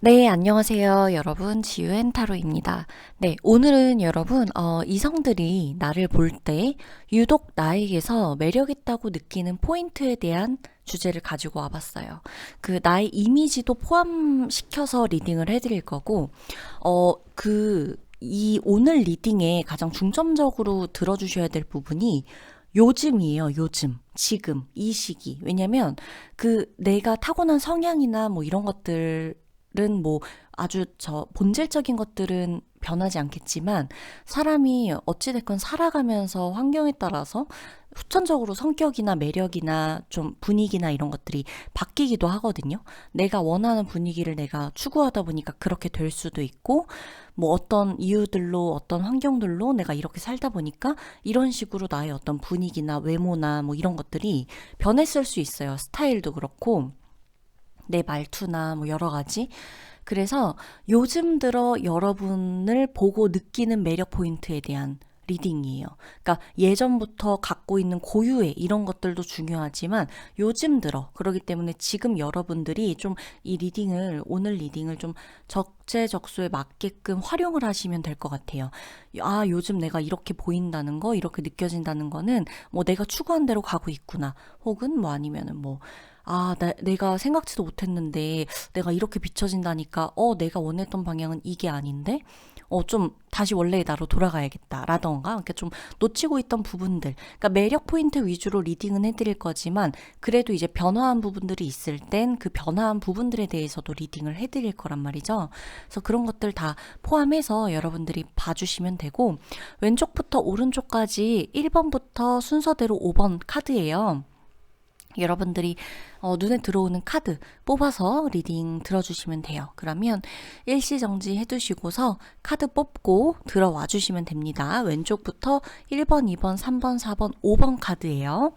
네, 안녕하세요, 여러분. 지유앤 타로입니다. 네, 오늘은 여러분, 이성들이 나를 볼 때 유독 나에게서 매력있다고 느끼는 포인트에 대한 주제를 가지고 와봤어요. 나의 이미지도 포함시켜서 리딩을 해드릴 거고, 이 오늘 리딩에 가장 중점적으로 들어주셔야 될 부분이 요즘이에요, 요즘. 지금, 이 시기. 왜냐면, 내가 타고난 성향이나 뭐 이런 것들 은 뭐 아주 본질적인 것들은 변하지 않겠지만 사람이 어찌됐건 살아가면서 환경에 따라서 후천적으로 성격이나 매력이나 좀 분위기나 이런 것들이 바뀌기도 하거든요. 내가 원하는 분위기를 내가 추구하다 보니까 그렇게 될 수도 있고, 뭐 어떤 이유들로 어떤 환경들로 내가 이렇게 살다 보니까 이런 식으로 나의 어떤 분위기나 외모나 뭐 이런 것들이 변했을 수 있어요. 스타일도 그렇고 내 말투나 뭐 여러 가지. 그래서 요즘 들어 여러분을 보고 느끼는 매력 포인트에 대한 리딩이에요. 그러니까 예전부터 갖고 있는 고유의 이런 것들도 중요하지만 요즘 들어 그러기 때문에 지금 여러분들이 좀 이 리딩을 오늘 리딩을 좀 적재적소에 맞게끔 활용을 하시면 될 것 같아요. 아, 요즘 내가 이렇게 보인다는 거, 이렇게 느껴진다는 거는 뭐 내가 추구한 대로 가고 있구나. 혹은 뭐 아니면은 뭐 내가 생각지도 못했는데 내가 이렇게 비춰진다니까, 내가 원했던 방향은 이게 아닌데? 좀 다시 원래의 나로 돌아가야겠다. 라던가, 이렇게 좀 놓치고 있던 부분들. 그러니까 매력 포인트 위주로 리딩은 해드릴 거지만, 그래도 이제 변화한 부분들이 있을 땐 그 변화한 부분들에 대해서도 리딩을 해드릴 거란 말이죠. 그래서 그런 것들 다 포함해서 여러분들이 봐주시면 되고, 왼쪽부터 오른쪽까지 1번부터 순서대로 5번 카드예요. 여러분들이 눈에 들어오는 카드 뽑아서 리딩 들어주시면 돼요. 그러면 일시정지 해두시고서 카드 뽑고 들어와 주시면 됩니다. 왼쪽부터 1번, 2번, 3번, 4번, 5번 카드예요.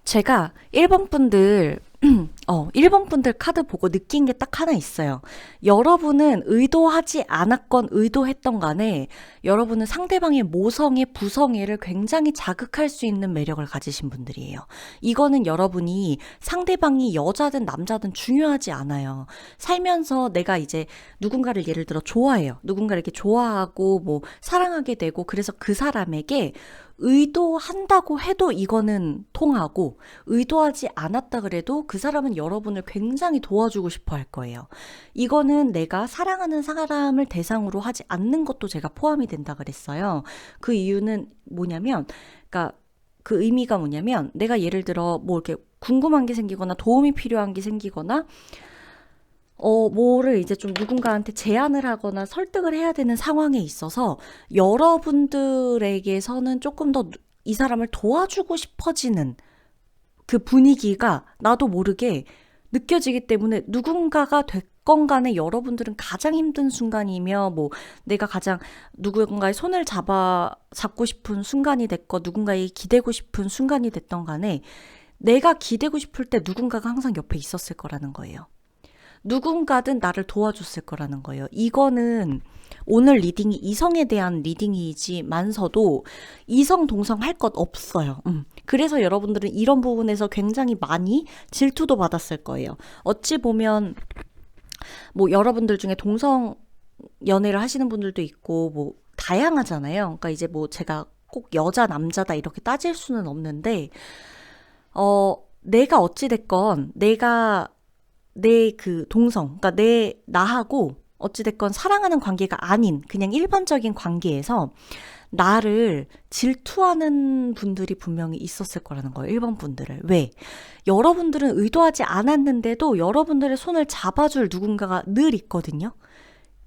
제가 일본 분들, 일본 분들 카드 보고 느낀 게 딱 하나 있어요. 여러분은 의도하지 않았건 의도했던 간에 여러분은 상대방의 모성애, 부성애를 굉장히 자극할 수 있는 매력을 가지신 분들이에요. 이거는 여러분이 상대방이 여자든 남자든 중요하지 않아요. 살면서 내가 이제 누군가를 예를 들어 좋아해요. 누군가를 이렇게 좋아하고 뭐 사랑하게 되고 그래서 그 사람에게 의도한다고 해도 이거는 통하고 의도하지 않았다 그래도 그 사람은 여러분을 굉장히 도와주고 싶어 할 거예요. 이거는 내가 사랑하는 사람을 대상으로 하지 않는 것도 제가 포함이 된다 그랬어요. 그 이유는 뭐냐면, 그러니까 그 의미가 뭐냐면 내가 예를 들어 뭐 이렇게 궁금한 게 생기거나 도움이 필요한 게 생기거나 뭐를 이제 좀 누군가한테 제안을 하거나 설득을 해야 되는 상황에 있어서 여러분들에게서는 조금 더 이 사람을 도와주고 싶어지는 그 분위기가 나도 모르게 느껴지기 때문에 누군가가 됐건 간에 여러분들은 가장 힘든 순간이며 뭐 내가 가장 누군가의 손을 잡고 싶은 순간이 됐건 누군가에게 기대고 싶은 순간이 됐던 간에 내가 기대고 싶을 때 누군가가 항상 옆에 있었을 거라는 거예요. 누군가든 나를 도와줬을 거라는 거예요. 이거는 오늘 리딩이 이성에 대한 리딩이지만서도 이성 동성 할 것 없어요. 그래서 여러분들은 이런 부분에서 굉장히 많이 질투도 받았을 거예요. 어찌 보면 뭐 여러분들 중에 동성 연애를 하시는 분들도 있고 뭐 다양하잖아요. 그러니까 이제 뭐 제가 꼭 여자 남자다 이렇게 따질 수는 없는데 내가 어찌 됐건 내가 내 그 동성, 그러니까 나하고 어찌됐건 사랑하는 관계가 아닌 그냥 일반적인 관계에서 나를 질투하는 분들이 분명히 있었을 거라는 거예요. 일본 분들을. 왜? 여러분들은 의도하지 않았는데도 여러분들의 손을 잡아줄 누군가가 늘 있거든요.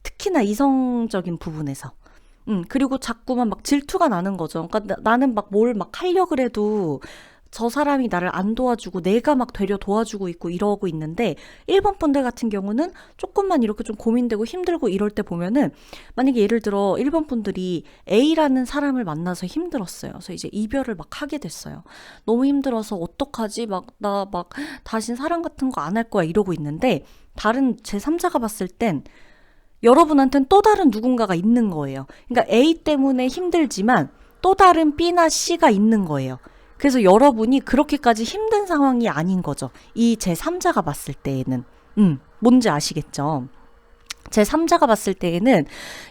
특히나 이성적인 부분에서. 그리고 자꾸만 막 질투가 나는 거죠. 그러니까 나는 막 뭘 막 하려고 그래도 저 사람이 나를 안 도와주고 내가 막 되려 도와주고 있고 이러고 있는데 일본 분들 같은 경우는 조금만 이렇게 좀 고민되고 힘들고 이럴 때 보면은 만약에 예를 들어 일본 분들이 A라는 사람을 만나서 힘들었어요. 그래서 이제 이별을 막 하게 됐어요. 너무 힘들어서 어떡하지? 나 다신 사랑 같은 거 안 할 거야 이러고 있는데 다른 제3자가 봤을 땐 여러분한테는 또 다른 누군가가 있는 거예요. 그러니까 A 때문에 힘들지만 또 다른 B나 C가 있는 거예요. 그래서 여러분이 그렇게까지 힘든 상황이 아닌 거죠. 이 제3자가 봤을 때에는. 뭔지 아시겠죠? 제3자가 봤을 때에는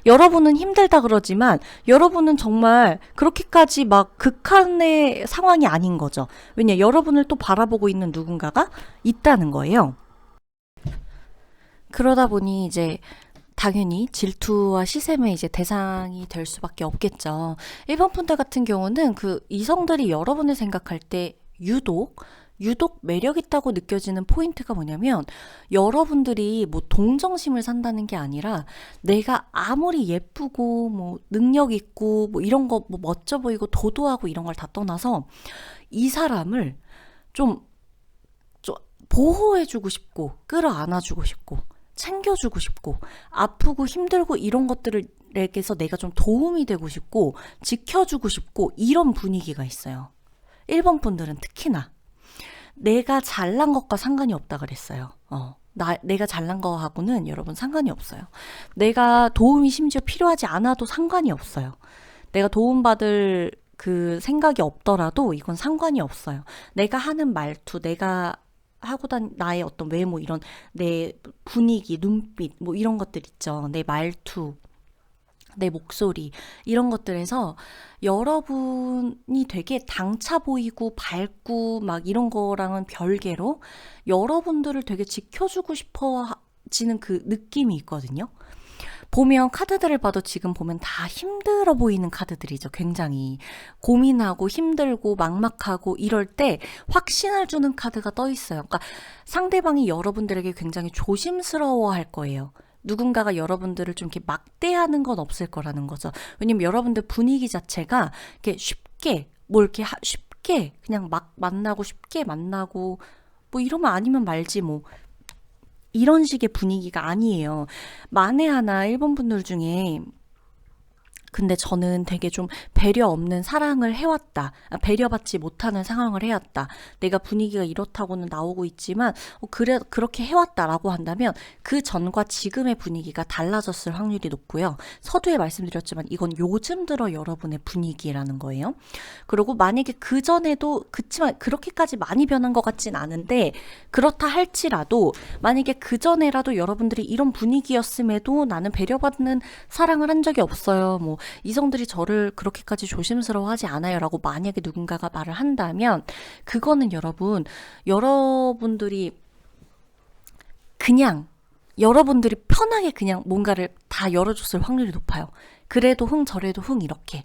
여러분은 힘들다 그러지만 여러분은 정말 그렇게까지 막 극한의 상황이 아닌 거죠. 왜냐, 여러분을 또 바라보고 있는 누군가가 있다는 거예요. 그러다 보니 이제 당연히 질투와 시샘의 이제 대상이 될 수밖에 없겠죠. 일본 분들 같은 경우는 그 이성들이 여러분을 생각할 때 유독 매력 있다고 느껴지는 포인트가 뭐냐면 여러분들이 뭐 동정심을 산다는 게 아니라 내가 아무리 예쁘고 뭐 능력 있고 뭐 이런 거 뭐 멋져 보이고 도도하고 이런 걸 다 떠나서 이 사람을 좀 보호해주고 싶고 끌어안아주고 싶고 챙겨주고 싶고 아프고 힘들고 이런 것들에게서 내가 좀 도움이 되고 싶고 지켜주고 싶고 이런 분위기가 있어요. 일본 분들은 특히나 내가 잘난 것과 상관이 없다 그랬어요. 내가 잘난 거하고는 여러분 상관이 없어요. 내가 도움이 심지어 필요하지 않아도 상관이 없어요. 내가 도움받을 그 생각이 없더라도 이건 상관이 없어요. 내가 하는 말투, 내가 하고 나의 어떤 외모 이런 내 분위기, 눈빛 뭐 이런 것들 있죠. 내 말투, 내 목소리 이런 것들에서 여러분이 되게 당차 보이고 밝고 막 이런 거랑은 별개로 여러분들을 되게 지켜주고 싶어지는 그 느낌이 있거든요. 보면 카드들을 봐도 지금 보면 다 힘들어 보이는 카드들이죠. 굉장히 고민하고 힘들고 막막하고 이럴 때 확신을 주는 카드가 떠 있어요. 그러니까 상대방이 여러분들에게 굉장히 조심스러워 할 거예요. 누군가가 여러분들을 좀 이렇게 막대하는 건 없을 거라는 거죠. 왜냐면 여러분들 분위기 자체가 이렇게 쉽게 뭐 이렇게 쉽게 그냥 막 만나고 쉽게 만나고 뭐 이러면 아니면 말지 뭐 이런 식의 분위기가 아니에요. 만에 하나 일본 분들 중에 근데 저는 되게 좀 배려 없는 사랑을 해왔다. 배려받지 못하는 상황을 해왔다. 내가 분위기가 이렇다고는 나오고 있지만 그렇게 해왔다라고 한다면 그 전과 지금의 분위기가 달라졌을 확률이 높고요. 서두에 말씀드렸지만 이건 요즘 들어 여러분의 분위기라는 거예요. 그리고 만약에 그전에도 그치만 그렇게까지 많이 변한 것 같진 않은데 그렇다 할지라도 만약에 그전에라도 여러분들이 이런 분위기였음에도 나는 배려받는 사랑을 한 적이 없어요. 뭐 이성들이 저를 그렇게까지 조심스러워하지 않아요 라고 만약에 누군가가 말을 한다면 그거는 여러분들이 그냥 여러분들이 편하게 그냥 뭔가를 다 열어줬을 확률이 높아요. 그래도 흥 저래도 흥 이렇게.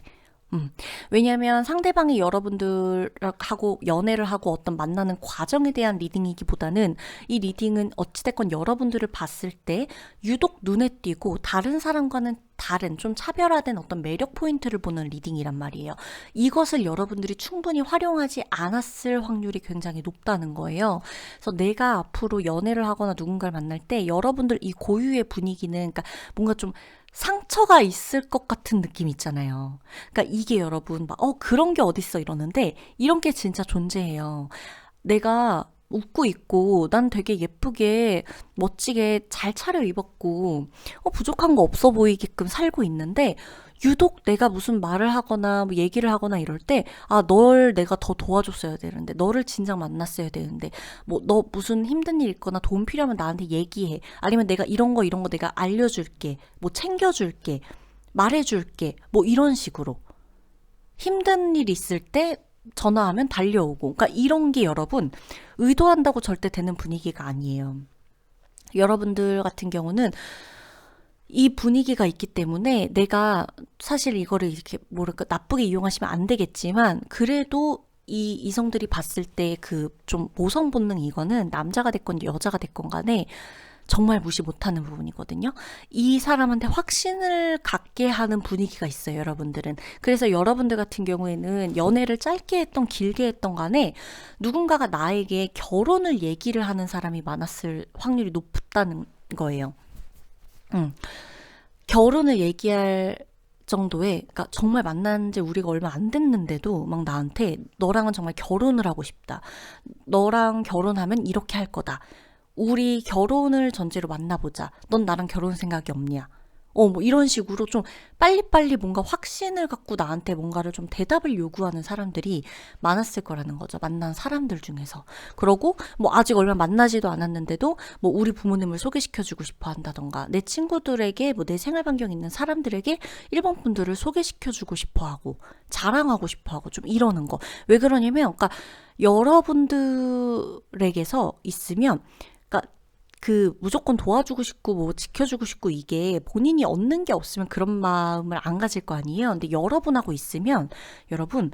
왜냐하면 상대방이 여러분들하고 연애를 하고 어떤 만나는 과정에 대한 리딩이기보다는 이 리딩은 어찌됐건 여러분들을 봤을 때 유독 눈에 띄고 다른 사람과는 다른 좀 차별화된 어떤 매력 포인트를 보는 리딩이란 말이에요. 이것을 여러분들이 충분히 활용하지 않았을 확률이 굉장히 높다는 거예요. 그래서 내가 앞으로 연애를 하거나 누군가를 만날 때 여러분들 이 고유의 분위기는 그러니까 뭔가 좀 상처가 있을 것 같은 느낌 있잖아요. 그러니까 이게 여러분 막 그런 게 어딨어 이러는데 이런 게 진짜 존재해요. 내가 웃고 있고 난 되게 예쁘게 멋지게 잘 차려입었고 부족한 거 없어 보이게끔 살고 있는데 유독 내가 무슨 말을 하거나 뭐 얘기를 하거나 이럴 때 널 내가 더 도와줬어야 되는데 너를 진작 만났어야 되는데 뭐 너 무슨 힘든 일 있거나 도움 필요하면 나한테 얘기해. 아니면 내가 이런 거 내가 알려줄게. 뭐 챙겨줄게. 말해줄게. 뭐 이런 식으로 힘든 일 있을 때 전화하면 달려오고 그러니까 이런 게 여러분 의도한다고 절대 되는 분위기가 아니에요. 여러분들 같은 경우는 이 분위기가 있기 때문에 내가 사실 이거를 이렇게 뭐랄까 나쁘게 이용하시면 안 되겠지만 그래도 이 이성들이 봤을 때 그 좀 모성 본능 이거는 남자가 됐건 여자가 됐건 간에 정말 무시 못하는 부분이거든요. 이 사람한테 확신을 갖게 하는 분위기가 있어요, 여러분들은. 그래서 여러분들 같은 경우에는 연애를 짧게 했던 길게 했던 간에 누군가가 나에게 결혼을 얘기를 하는 사람이 많았을 확률이 높다는 거예요. 결혼을 얘기할 정도의 그러니까 정말 만난 지 우리가 얼마 안 됐는데도 막 나한테 너랑은 정말 결혼을 하고 싶다. 너랑 결혼하면 이렇게 할 거다. 우리 결혼을 전제로 만나보자. 넌 나랑 결혼 생각이 없냐? 뭐 이런 식으로 좀 빨리빨리 뭔가 확신을 갖고 나한테 뭔가를 좀 대답을 요구하는 사람들이 많았을 거라는 거죠. 만난 사람들 중에서. 그러고 뭐 아직 얼마 만나지도 않았는데도 뭐 우리 부모님을 소개시켜주고 싶어 한다던가 내 친구들에게 뭐 내 생활 반경에 있는 사람들에게 일본 분들을 소개시켜주고 싶어 하고 자랑하고 싶어 하고 좀 이러는 거. 왜 그러냐면 그러니까 여러분들에게서 있으면 그 무조건 도와주고 싶고 뭐 지켜주고 싶고 이게 본인이 얻는 게 없으면 그런 마음을 안 가질 거 아니에요. 근데 여러분하고 있으면 여러분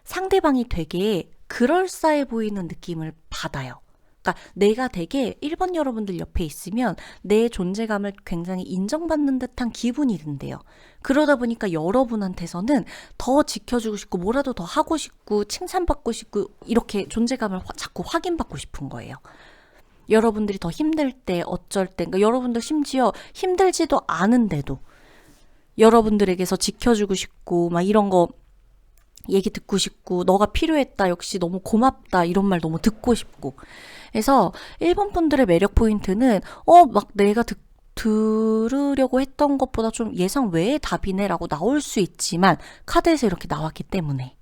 상대방이 되게 그럴싸해 보이는 느낌을 받아요. 그러니까 내가 되게 1번 여러분들 옆에 있으면 내 존재감을 굉장히 인정받는 듯한 기분이 든대요. 그러다 보니까 여러분한테서는 더 지켜주고 싶고 뭐라도 더 하고 싶고 칭찬받고 싶고 이렇게 존재감을 자꾸 확인받고 싶은 거예요. 여러분들이 더 힘들 때 어쩔 때 그러니까 여러분들 심지어 힘들지도 않은데도 여러분들에게서 지켜주고 싶고 막 이런 거 얘기 듣고 싶고 너가 필요했다 역시 너무 고맙다 이런 말 너무 듣고 싶고 그래서 일본 분들의 매력 포인트는 막 내가 들으려고 했던 것보다 좀 예상 외의 답이네 라고 나올 수 있지만 카드에서 이렇게 나왔기 때문에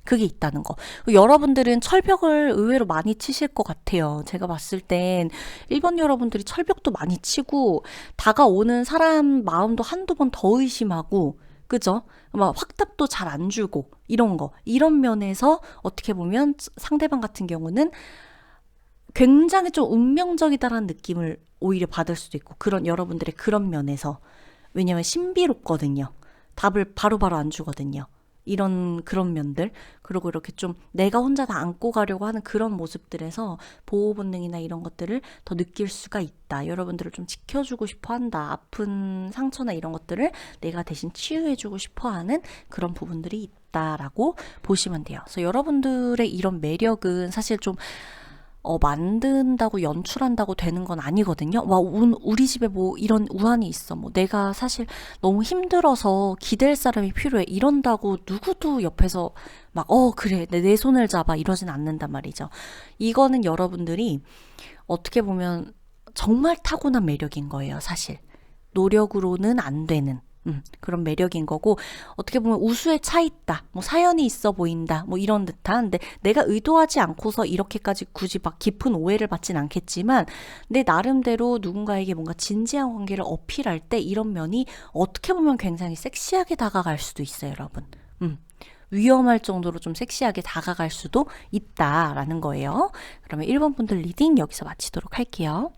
그게 있다는 거. 여러분들은 철벽을 의외로 많이 치실 것 같아요. 제가 봤을 땐 일본 여러분들이 철벽도 많이 치고 다가오는 사람 마음도 한두 번 더 의심하고 그죠? 막 확답도 잘 안 주고 이런 거. 이런 면에서 어떻게 보면 상대방 같은 경우는 굉장히 좀 운명적이다라는 느낌을 오히려 받을 수도 있고 그런 여러분들의 그런 면에서 왜냐면 신비롭거든요. 답을 바로바로 안 주거든요. 그런 면들 그리고 이렇게 좀 내가 혼자 다 안고 가려고 하는 그런 모습들에서 보호 본능이나 이런 것들을 더 느낄 수가 있다. 여러분들을 좀 지켜주고 싶어 한다. 아픈 상처나 이런 것들을 내가 대신 치유해주고 싶어 하는 그런 부분들이 있다라고 보시면 돼요. 그래서 여러분들의 이런 매력은 사실 좀 만든다고 연출한다고 되는 건 아니거든요. 우리 집에 뭐 이런 우환이 있어. 뭐 내가 사실 너무 힘들어서 기댈 사람이 필요해. 이런다고 누구도 옆에서 막, 그래. 내 손을 잡아. 이러진 않는단 말이죠. 이거는 여러분들이 어떻게 보면 정말 타고난 매력인 거예요, 사실. 노력으로는 안 되는. 그런 매력인 거고, 어떻게 보면 우수에 차 있다, 뭐 사연이 있어 보인다, 뭐 이런 듯한, 근데 내가 의도하지 않고서 이렇게까지 굳이 막 깊은 오해를 받진 않겠지만, 내 나름대로 누군가에게 뭔가 진지한 관계를 어필할 때 이런 면이 어떻게 보면 굉장히 섹시하게 다가갈 수도 있어요, 여러분. 위험할 정도로 좀 섹시하게 다가갈 수도 있다라는 거예요. 그러면 1번 분들 리딩 여기서 마치도록 할게요.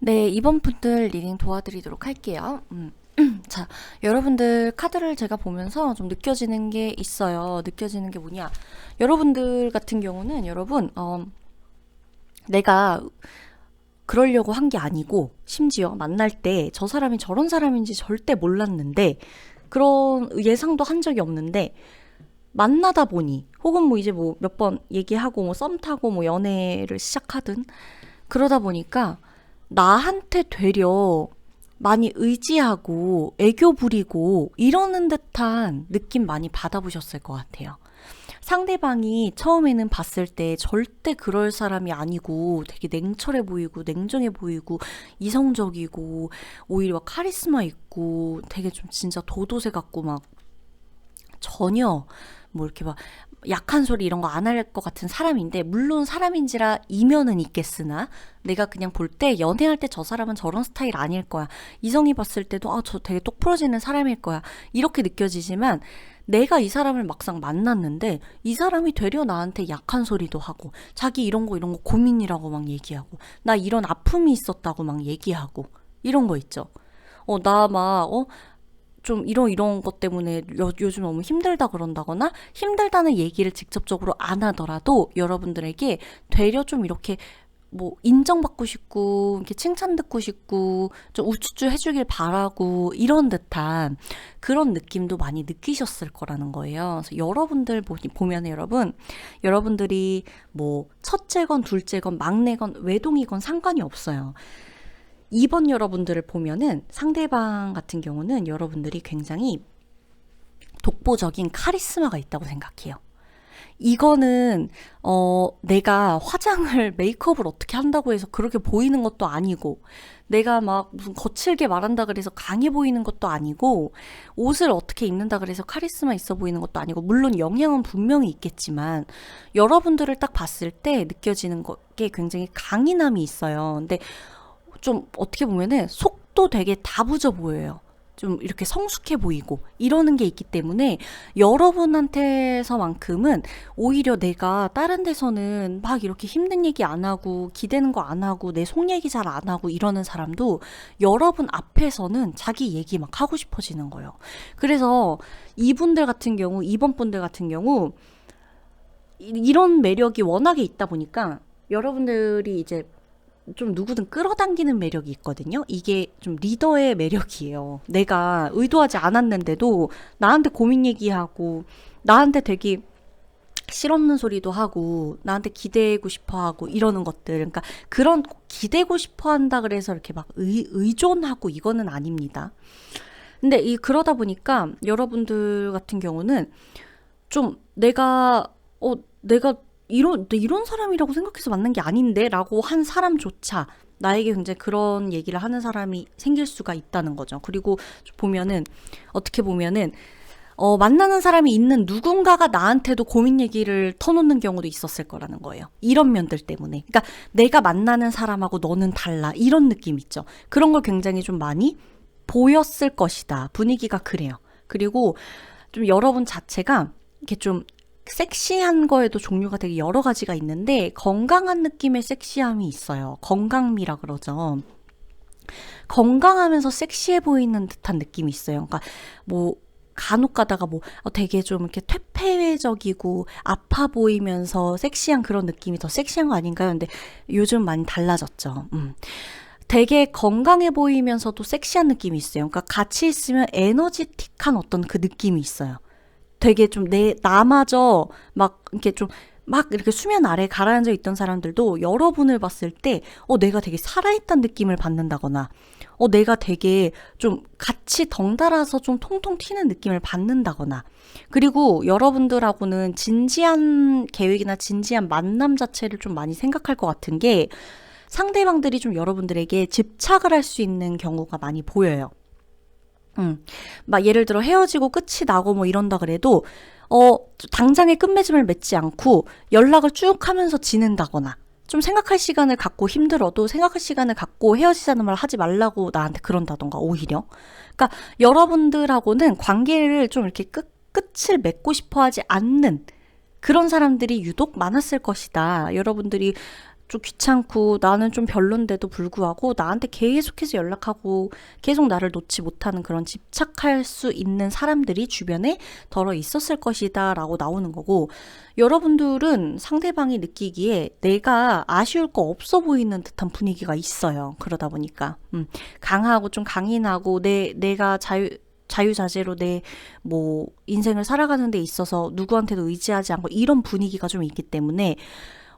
네, 이번 분들 리딩 도와드리도록 할게요. 자, 여러분들 카드를 제가 보면서 좀 느껴지는 게 있어요. 느껴지는 게 뭐냐? 여러분들 같은 경우는 여러분, 내가 그러려고 한 게 아니고, 심지어 만날 때 저 사람이 저런 사람인지 절대 몰랐는데, 그런 예상도 한 적이 없는데, 만나다 보니, 혹은 뭐 이제 뭐 몇 번 얘기하고, 뭐 썸 타고, 뭐 연애를 시작하든, 그러다 보니까, 나한테 되려 많이 의지하고 애교 부리고 이러는 듯한 느낌 많이 받아보셨을 것 같아요. 상대방이 처음에는 봤을 때 절대 그럴 사람이 아니고 되게 냉철해 보이고 냉정해 보이고 이성적이고 오히려 카리스마 있고 되게 좀 진짜 도도새 같고 막 전혀 뭐 이렇게 막 약한 소리 이런 거 안 할 것 같은 사람인데, 물론 사람인지라 이면은 있겠으나 내가 그냥 볼 때 연애할 때 저 사람은 저런 스타일 아닐 거야, 이성이 봤을 때도 저 되게 똑 부러지는 사람일 거야, 이렇게 느껴지지만 내가 이 사람을 막상 만났는데 이 사람이 되려 나한테 약한 소리도 하고 자기 이런 거 고민이라고 막 얘기하고 나 이런 아픔이 있었다고 막 얘기하고 이런 거 있죠. 나 막 좀 이런 것 때문에 요즘 너무 힘들다 그런다거나 힘들다는 얘기를 직접적으로 안 하더라도 여러분들에게 되려 좀 이렇게 뭐 인정받고 싶고 이렇게 칭찬 듣고 싶고 좀 우쭈쭈 해주길 바라고 이런 듯한 그런 느낌도 많이 느끼셨을 거라는 거예요. 그래서 여러분들 보면 여러분들이 뭐 첫째건 둘째건 막내건 외동이건 상관이 없어요. 2번 여러분들을 보면은 상대방 같은 경우는 여러분들이 굉장히 독보적인 카리스마가 있다고 생각해요. 이거는 내가 화장을 메이크업을 어떻게 한다고 해서 그렇게 보이는 것도 아니고 내가 막 무슨 거칠게 말한다 그래서 강해 보이는 것도 아니고 옷을 어떻게 입는다 그래서 카리스마 있어 보이는 것도 아니고 물론 영향은 분명히 있겠지만 여러분들을 딱 봤을 때 느껴지는 게 굉장히 강인함이 있어요. 근데 좀 어떻게 보면은 속도 되게 다부져 보여요. 좀 이렇게 성숙해 보이고 이러는 게 있기 때문에 여러분한테서만큼은 오히려 내가 다른 데서는 막 이렇게 힘든 얘기 안 하고 기대는 거 안 하고 내 속 얘기 잘 안 하고 이러는 사람도 여러분 앞에서는 자기 얘기 막 하고 싶어지는 거예요. 그래서 이분들 같은 경우, 이번 분들 같은 경우 이런 매력이 워낙에 있다 보니까 여러분들이 이제 좀 누구든 끌어당기는 매력이 있거든요. 이게 좀 리더의 매력이에요. 내가 의도하지 않았는데도 나한테 고민 얘기하고 나한테 되게 실없는 소리도 하고 나한테 기대고 싶어 하고 이러는 것들. 그러니까 그런 기대고 싶어 한다 그래서 이렇게 막 의존하고 이거는 아닙니다. 근데 그러다 보니까 여러분들 같은 경우는 좀 내가 이런 사람이라고 생각해서 만난 게 아닌데? 라고 한 사람조차 나에게 굉장히 그런 얘기를 하는 사람이 생길 수가 있다는 거죠. 그리고 보면은, 어떻게 보면은, 만나는 사람이 있는 누군가가 나한테도 고민 얘기를 터놓는 경우도 있었을 거라는 거예요. 이런 면들 때문에. 그러니까 내가 만나는 사람하고 너는 달라. 이런 느낌 있죠. 그런 걸 굉장히 좀 많이 보였을 것이다. 분위기가 그래요. 그리고 좀 여러분 자체가 이렇게 좀 섹시한 거에도 종류가 되게 여러 가지가 있는데 건강한 느낌의 섹시함이 있어요. 건강미라 그러죠. 건강하면서 섹시해 보이는 듯한 느낌이 있어요. 그러니까 뭐 간혹 가다가 뭐 되게 좀 이렇게 퇴폐적이고 아파 보이면서 섹시한 그런 느낌이 더 섹시한 거 아닌가요? 근데 요즘 많이 달라졌죠. 되게 건강해 보이면서도 섹시한 느낌이 있어요. 그러니까 같이 있으면 에너지틱한 어떤 그 느낌이 있어요. 되게 좀 나마저 막 이렇게 좀 막 이렇게 수면 아래 가라앉아 있던 사람들도 여러분을 봤을 때 내가 되게 살아있다는 느낌을 받는다거나 내가 되게 좀 같이 덩달아서 좀 통통 튀는 느낌을 받는다거나 그리고 여러분들하고는 진지한 계획이나 진지한 만남 자체를 좀 많이 생각할 것 같은 게 상대방들이 좀 여러분들에게 집착을 할 수 있는 경우가 많이 보여요. 막 예를 들어 헤어지고 끝이 나고 뭐 이런다 그래도 당장에 끝맺음을 맺지 않고 연락을 쭉 하면서 지낸다거나 좀 생각할 시간을 갖고 힘들어도 생각할 시간을 갖고 헤어지자는 말 하지 말라고 나한테 그런다던가 오히려. 그러니까 여러분들하고는 관계를 좀 이렇게 끝을 맺고 싶어 하지 않는 그런 사람들이 유독 많았을 것이다. 여러분들이 좀 귀찮고 나는 좀 별론데도 불구하고 나한테 계속해서 연락하고 계속 나를 놓지 못하는 그런 집착할 수 있는 사람들이 주변에 덜어 있었을 것이다 라고 나오는 거고 여러분들은 상대방이 느끼기에 내가 아쉬울 거 없어 보이는 듯한 분위기가 있어요. 그러다 보니까 강하고 좀 강인하고 내가 자유자재로 내 뭐 인생을 살아가는 데 있어서 누구한테도 의지하지 않고 이런 분위기가 좀 있기 때문에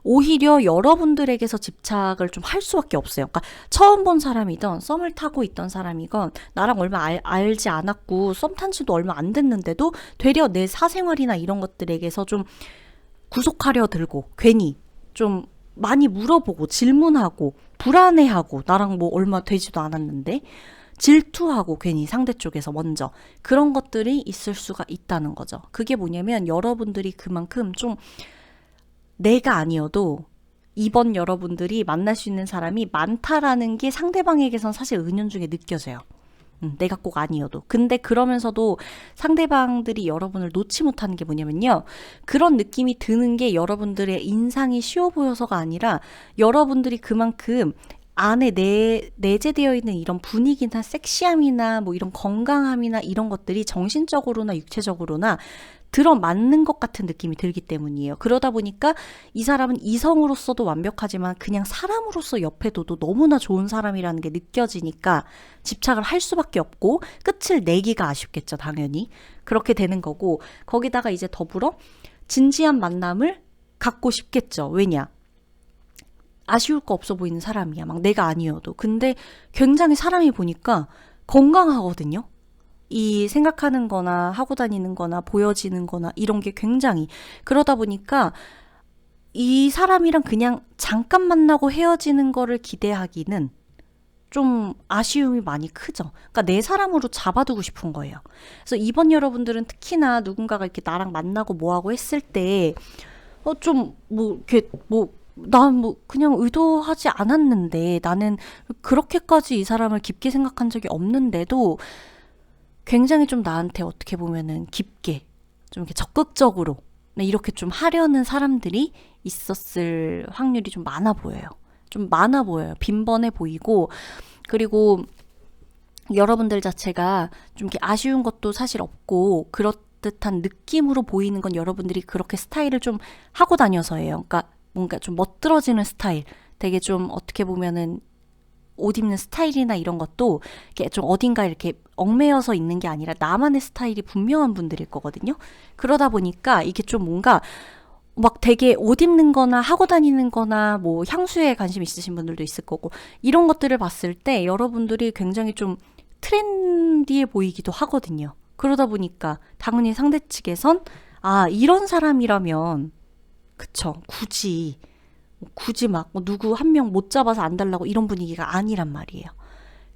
오히려 여러분들에게서 집착을 좀 할 수밖에 없어요. 그러니까 처음 본 사람이든 썸을 타고 있던 사람이건 나랑 얼마 알지 않았고 썸 탄 지도 얼마 안 됐는데도 되려 내 사생활이나 이런 것들에게서 좀 구속하려 들고 괜히 좀 많이 물어보고 질문하고 불안해하고 나랑 뭐 얼마 되지도 않았는데 질투하고 괜히 상대 쪽에서 먼저 그런 것들이 있을 수가 있다는 거죠. 그게 뭐냐면 여러분들이 그만큼 좀 내가 아니어도 이번 여러분들이 만날 수 있는 사람이 많다라는 게 상대방에게선 사실 은연중에 느껴져요. 내가 꼭 아니어도. 근데 그러면서도 상대방들이 여러분을 놓지 못하는 게 뭐냐면요. 그런 느낌이 드는 게 여러분들의 인상이 쉬워 보여서가 아니라 여러분들이 그만큼 안에 내재되어 있는 이런 분위기나 섹시함이나 뭐 이런 건강함이나 이런 것들이 정신적으로나 육체적으로나 들어맞는 것 같은 느낌이 들기 때문이에요. 그러다 보니까 이 사람은 이성으로서도 완벽하지만 그냥 사람으로서 옆에 둬도 너무나 좋은 사람이라는 게 느껴지니까 집착을 할 수밖에 없고 끝을 내기가 아쉽겠죠, 당연히. 그렇게 되는 거고 거기다가 이제 더불어 진지한 만남을 갖고 싶겠죠. 왜냐? 아쉬울 거 없어 보이는 사람이야. 막 내가 아니어도. 근데 굉장히 사람이 보니까 건강하거든요. 이 생각하는 거나 하고 다니는 거나 보여지는 거나 이런 게 굉장히 그러다 보니까 이 사람이랑 그냥 잠깐 만나고 헤어지는 거를 기대하기는 좀 아쉬움이 많이 크죠. 그러니까 내 사람으로 잡아두고 싶은 거예요. 그래서 이번 여러분들은 특히나 누군가가 이렇게 나랑 만나고 뭐하고 했을 때, 좀, 뭐, 이렇게, 뭐, 난 뭐, 그냥 의도하지 않았는데, 나는 그렇게까지 이 사람을 깊게 생각한 적이 없는데도, 굉장히 좀 나한테 어떻게 보면은 깊게, 좀 이렇게 적극적으로, 네, 이렇게 좀 하려는 사람들이 있었을 확률이 좀 많아 보여요. 좀 많아 보여요. 빈번해 보이고, 그리고 여러분들 자체가 좀 이렇게 아쉬운 것도 사실 없고, 그렇듯한 느낌으로 보이는 건 여러분들이 그렇게 스타일을 좀 하고 다녀서예요. 그러니까 뭔가 좀 멋들어지는 스타일, 되게 좀 어떻게 보면은 옷 입는 스타일이나 이런 것도 이렇게 좀 어딘가 이렇게 얽매여서 있는 게 아니라 나만의 스타일이 분명한 분들일 거거든요. 그러다 보니까 이게 좀 뭔가 막 되게 옷 입는 거나 하고 다니는 거나 뭐 향수에 관심 있으신 분들도 있을 거고 이런 것들을 봤을 때 여러분들이 굉장히 좀 트렌디해 보이기도 하거든요. 그러다 보니까 당연히 상대 측에선 아, 이런 사람이라면 그쵸. 굳이 막 누구 한 명 못 잡아서 안 달라고 이런 분위기가 아니란 말이에요.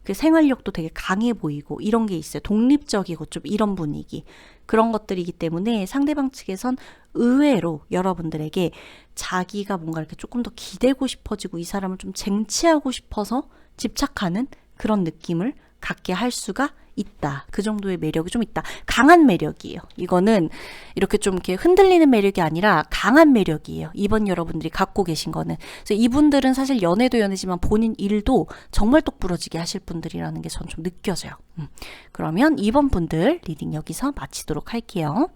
그 생활력도 되게 강해 보이고 이런 게 있어요. 독립적이고 좀 이런 분위기. 그런 것들이기 때문에 상대방 측에선 의외로 여러분들에게 자기가 뭔가 이렇게 조금 더 기대고 싶어지고 이 사람을 좀 쟁취하고 싶어서 집착하는 그런 느낌을 갖게 할 수가 있다. 그 정도의 매력이 좀 있다. 강한 매력이에요. 이거는 이렇게 좀 이렇게 흔들리는 매력이 아니라 강한 매력이에요. 이번 여러분들이 갖고 계신 거는. 그래서 이분들은 사실 연애도 연애지만 본인 일도 정말 똑부러지게 하실 분들이라는 게 전 좀 느껴져요. 그러면 이번 분들 리딩 여기서 마치도록 할게요.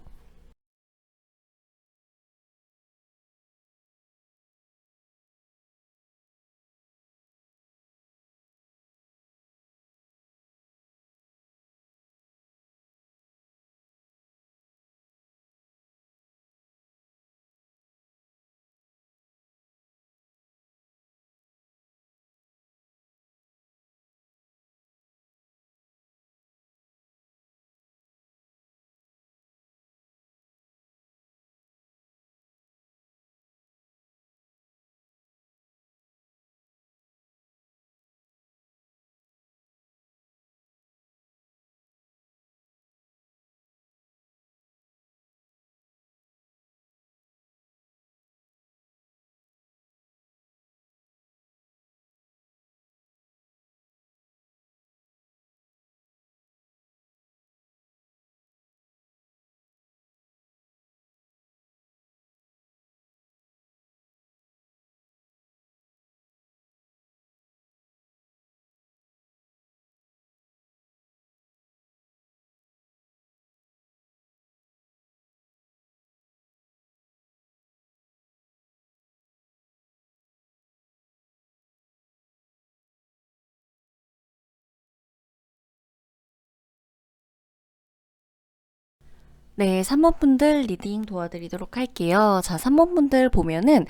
네, 3번 분들 리딩 도와드리도록 할게요. 자, 3번 분들 보면은,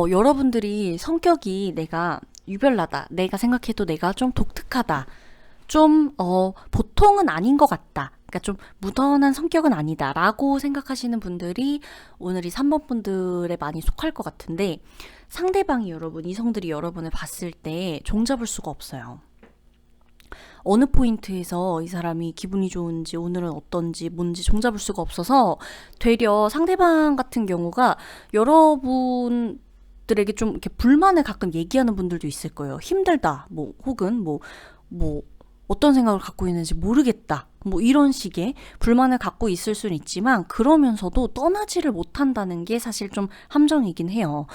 여러분들이 성격이 내가 유별나다. 내가 생각해도 내가 좀 독특하다. 좀, 보통은 아닌 것 같다. 그러니까 좀 무던한 성격은 아니다. 라고 생각하시는 분들이 오늘 이 3번 분들에 많이 속할 것 같은데, 상대방이 여러분, 이성들이 여러분을 봤을 때 종잡을 수가 없어요. 어느 포인트에서 이 사람이 기분이 좋은지 오늘은 어떤지 뭔지 종잡을 수가 없어서 되려 상대방 같은 경우가 여러분들에게 좀 이렇게 불만을 가끔 얘기하는 분들도 있을 거예요. 힘들다. 뭐 혹은 뭐 어떤 생각을 갖고 있는지 모르겠다. 뭐 이런 식의 불만을 갖고 있을 수는 있지만 그러면서도 떠나지를 못한다는 게 사실 좀 함정이긴 해요.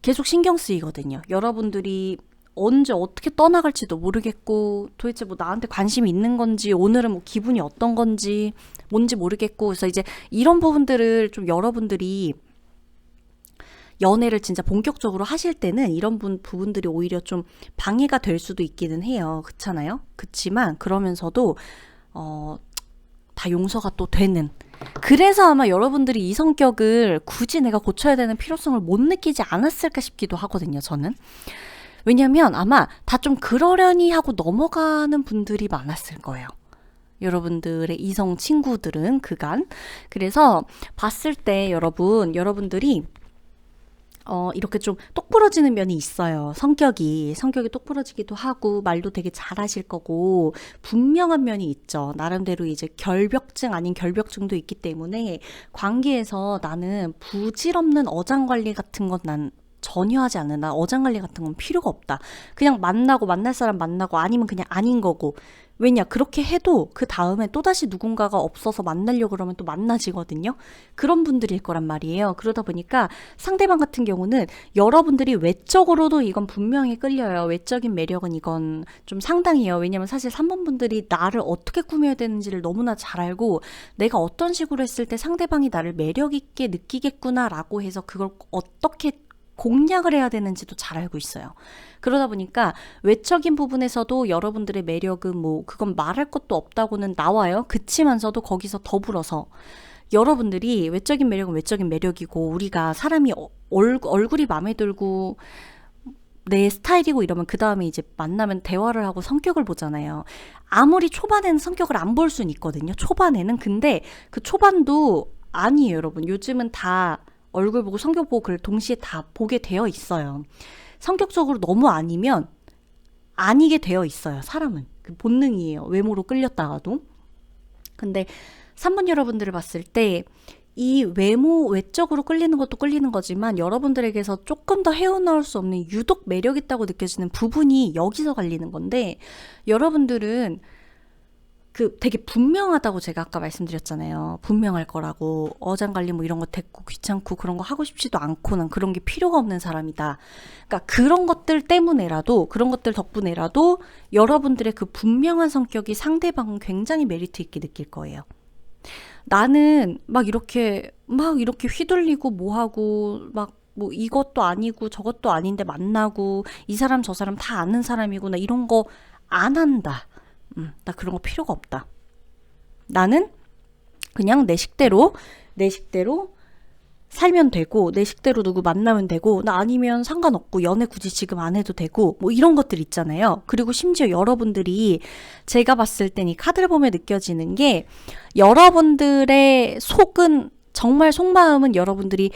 계속 신경 쓰이거든요. 여러분들이 언제 어떻게 떠나갈지도 모르겠고 도대체 뭐 나한테 관심이 있는 건지 오늘은 뭐 기분이 어떤 건지 뭔지 모르겠고 그래서 이제 이런 부분들을 좀 여러분들이 연애를 진짜 본격적으로 하실 때는 이런 부분들이 오히려 좀 방해가 될 수도 있기는 해요. 그렇잖아요? 그치만 그러면서도 다 용서가 또 되는 그래서 아마 여러분들이 이 성격을 굳이 내가 고쳐야 되는 필요성을 못 느끼지 않았을까 싶기도 하거든요. 저는. 왜냐면 아마 다 좀 그러려니 하고 넘어가는 분들이 많았을 거예요. 여러분들의 이성 친구들은 그간. 그래서 봤을 때 여러분들이 이렇게 좀 똑부러지는 면이 있어요. 성격이 똑부러지기도 하고, 말도 되게 잘하실 거고, 분명한 면이 있죠. 나름대로 이제 결벽증 아닌 결벽증도 있기 때문에, 관계에서 나는 부질없는 어장관리 같은 건 난 전혀 하지 않는, 나 어장관리 같은 건 필요가 없다. 그냥 만날 사람 만나고, 아니면 그냥 아닌 거고. 왜냐, 그렇게 해도 그 다음에 또다시 누군가가 없어서 만나려고 그러면 또 만나지거든요. 그런 분들일 거란 말이에요. 그러다 보니까 상대방 같은 경우는 여러분들이 외적으로도 이건 분명히 끌려요. 외적인 매력은 이건 좀 상당해요. 왜냐면 사실 3번 분들이 나를 어떻게 꾸며야 되는지를 너무나 잘 알고, 내가 어떤 식으로 했을 때 상대방이 나를 매력 있게 느끼겠구나라고 해서 그걸 어떻게 공략을 해야 되는지도 잘 알고 있어요. 그러다 보니까 외적인 부분에서도 여러분들의 매력은 뭐 그건 말할 것도 없다고는 나와요. 그치만서도 거기서 더불어서 여러분들이 외적인 매력은 외적인 매력이고, 우리가 사람이 얼굴이 마음에 들고 내 스타일이고 이러면 그 다음에 이제 만나면 대화를 하고 성격을 보잖아요. 아무리 초반에는 성격을 안 볼 수는 있거든요. 초반에는. 근데 그 초반도 아니에요, 여러분. 요즘은 다 얼굴 보고 성격 보고 그걸 동시에 다 보게 되어 있어요. 성격적으로 너무 아니면 아니게 되어 있어요. 사람은. 그 본능이에요. 외모로 끌렸다가도. 근데 3번 여러분들을 봤을 때 이 외적으로 끌리는 것도 끌리는 거지만, 여러분들에게서 조금 더 헤어나올 수 없는 유독 매력 있다고 느껴지는 부분이 여기서 갈리는 건데, 여러분들은 되게 분명하다고 제가 아까 말씀드렸잖아요. 분명할 거라고. 어장관리 뭐 이런 거 됐고 귀찮고 그런 거 하고 싶지도 않고, 난 그런 게 필요가 없는 사람이다. 그러니까 그런 것들 때문에라도, 그런 것들 덕분에라도 여러분들의 그 분명한 성격이 상대방은 굉장히 메리트 있게 느낄 거예요. 나는 막 이렇게 휘둘리고 뭐하고 뭐 이것도 아니고 저것도 아닌데 만나고, 이 사람 저 사람 다 아는 사람이구나, 이런 거 안 한다. 나 그런 거 필요가 없다. 나는 그냥 내 식대로 살면 되고, 내 식대로 누구 만나면 되고, 나 아니면 상관없고, 연애 굳이 지금 안 해도 되고, 뭐 이런 것들 있잖아요. 그리고 심지어 여러분들이, 제가 봤을 땐 이 카드를 보면 느껴지는 게, 여러분들의 속은, 정말 속마음은 여러분들이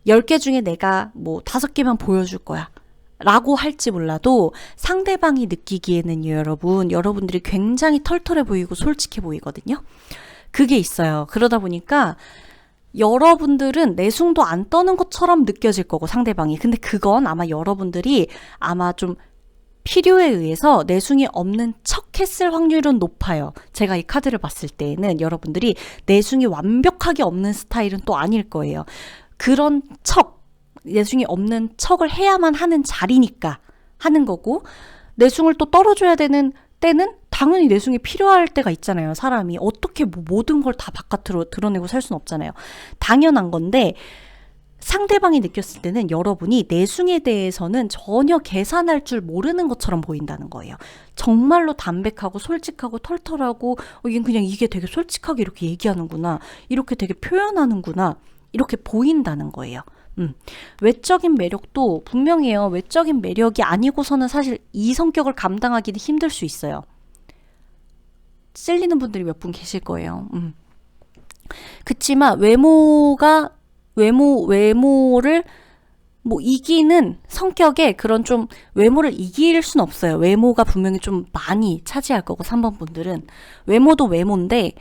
10개 중에 내가 뭐 5개만 보여줄 거야 라고 할지 몰라도, 상대방이 느끼기에는 여러분들이 굉장히 털털해 보이고 솔직해 보이거든요. 그게 있어요. 그러다 보니까 여러분들은 내숭도 안 떠는 것처럼 느껴질 거고, 상대방이. 근데 그건 아마 여러분들이 아마 좀 필요에 의해서 내숭이 없는 척 했을 확률은 높아요. 제가 이 카드를 봤을 때에는 여러분들이 내숭이 완벽하게 없는 스타일은 또 아닐 거예요. 그런 내숭이 없는 척을 해야만 하는 자리니까 하는 거고, 내숭을 또 떨어줘야 되는 때는 당연히 내숭이 필요할 때가 있잖아요. 사람이 어떻게 뭐 모든 걸 다 바깥으로 드러내고 살 수는 없잖아요. 당연한 건데, 상대방이 느꼈을 때는 여러분이 내숭에 대해서는 전혀 계산할 줄 모르는 것처럼 보인다는 거예요. 정말로 담백하고 솔직하고 털털하고, 이게 그냥 이게 되게 솔직하게 이렇게 얘기하는구나, 이렇게 되게 표현하는구나, 이렇게 보인다는 거예요. 외적인 매력도 분명해요. 외적인 매력이 아니고서는 사실 이 성격을 감당하기는 힘들 수 있어요. 찔리는 분들이 몇 분 계실 거예요. 그치만 외모를 뭐 이기는 성격에, 그런 좀 외모를 이길 순 없어요. 외모가 분명히 좀 많이 차지할 거고, 3번 분들은 외모도 외모인데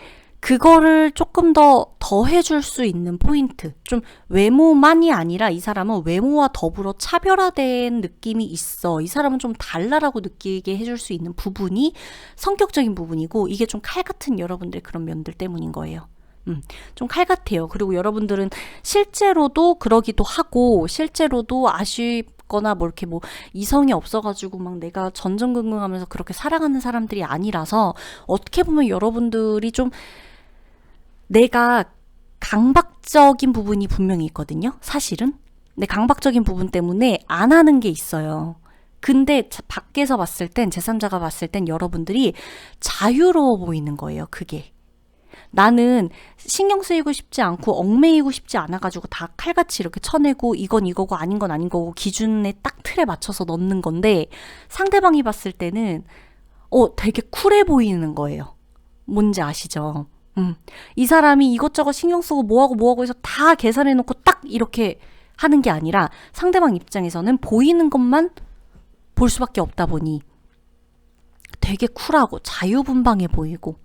그거를 조금 더 더해줄 수 있는 포인트, 좀 외모만이 아니라 이 사람은 외모와 더불어 차별화된 느낌이 있어, 이 사람은 좀 달라라고 느끼게 해줄 수 있는 부분이 성격적인 부분이고, 이게 좀 칼 같은 여러분들의 그런 면들 때문인 거예요. 좀 칼 같아요. 그리고 여러분들은 실제로도 그러기도 하고, 실제로도 아쉽거나 뭐 이렇게 뭐 이성이 없어가지고 막 내가 전전긍긍하면서 그렇게 살아가는 사람들이 아니라서, 어떻게 보면 여러분들이 좀 내가 강박적인 부분이 분명히 있거든요. 사실은. 근데 강박적인 부분 때문에 안 하는 게 있어요. 근데 밖에서 봤을 땐, 제3자가 봤을 땐 여러분들이 자유로워 보이는 거예요. 그게. 나는 신경 쓰이고 싶지 않고 얽매이고 싶지 않아가지고 다 칼같이 이렇게 쳐내고, 이건 이거고 아닌 건 아닌 거고 기준에 딱 틀에 맞춰서 넣는 건데, 상대방이 봤을 때는 되게 쿨해 보이는 거예요. 뭔지 아시죠? 이 사람이 이것저것 신경 쓰고 뭐하고 해서 다 계산해놓고 딱 이렇게 하는 게 아니라 상대방 입장에서는 보이는 것만 볼 수밖에 없다 보니 되게 쿨하고 자유분방해 보이고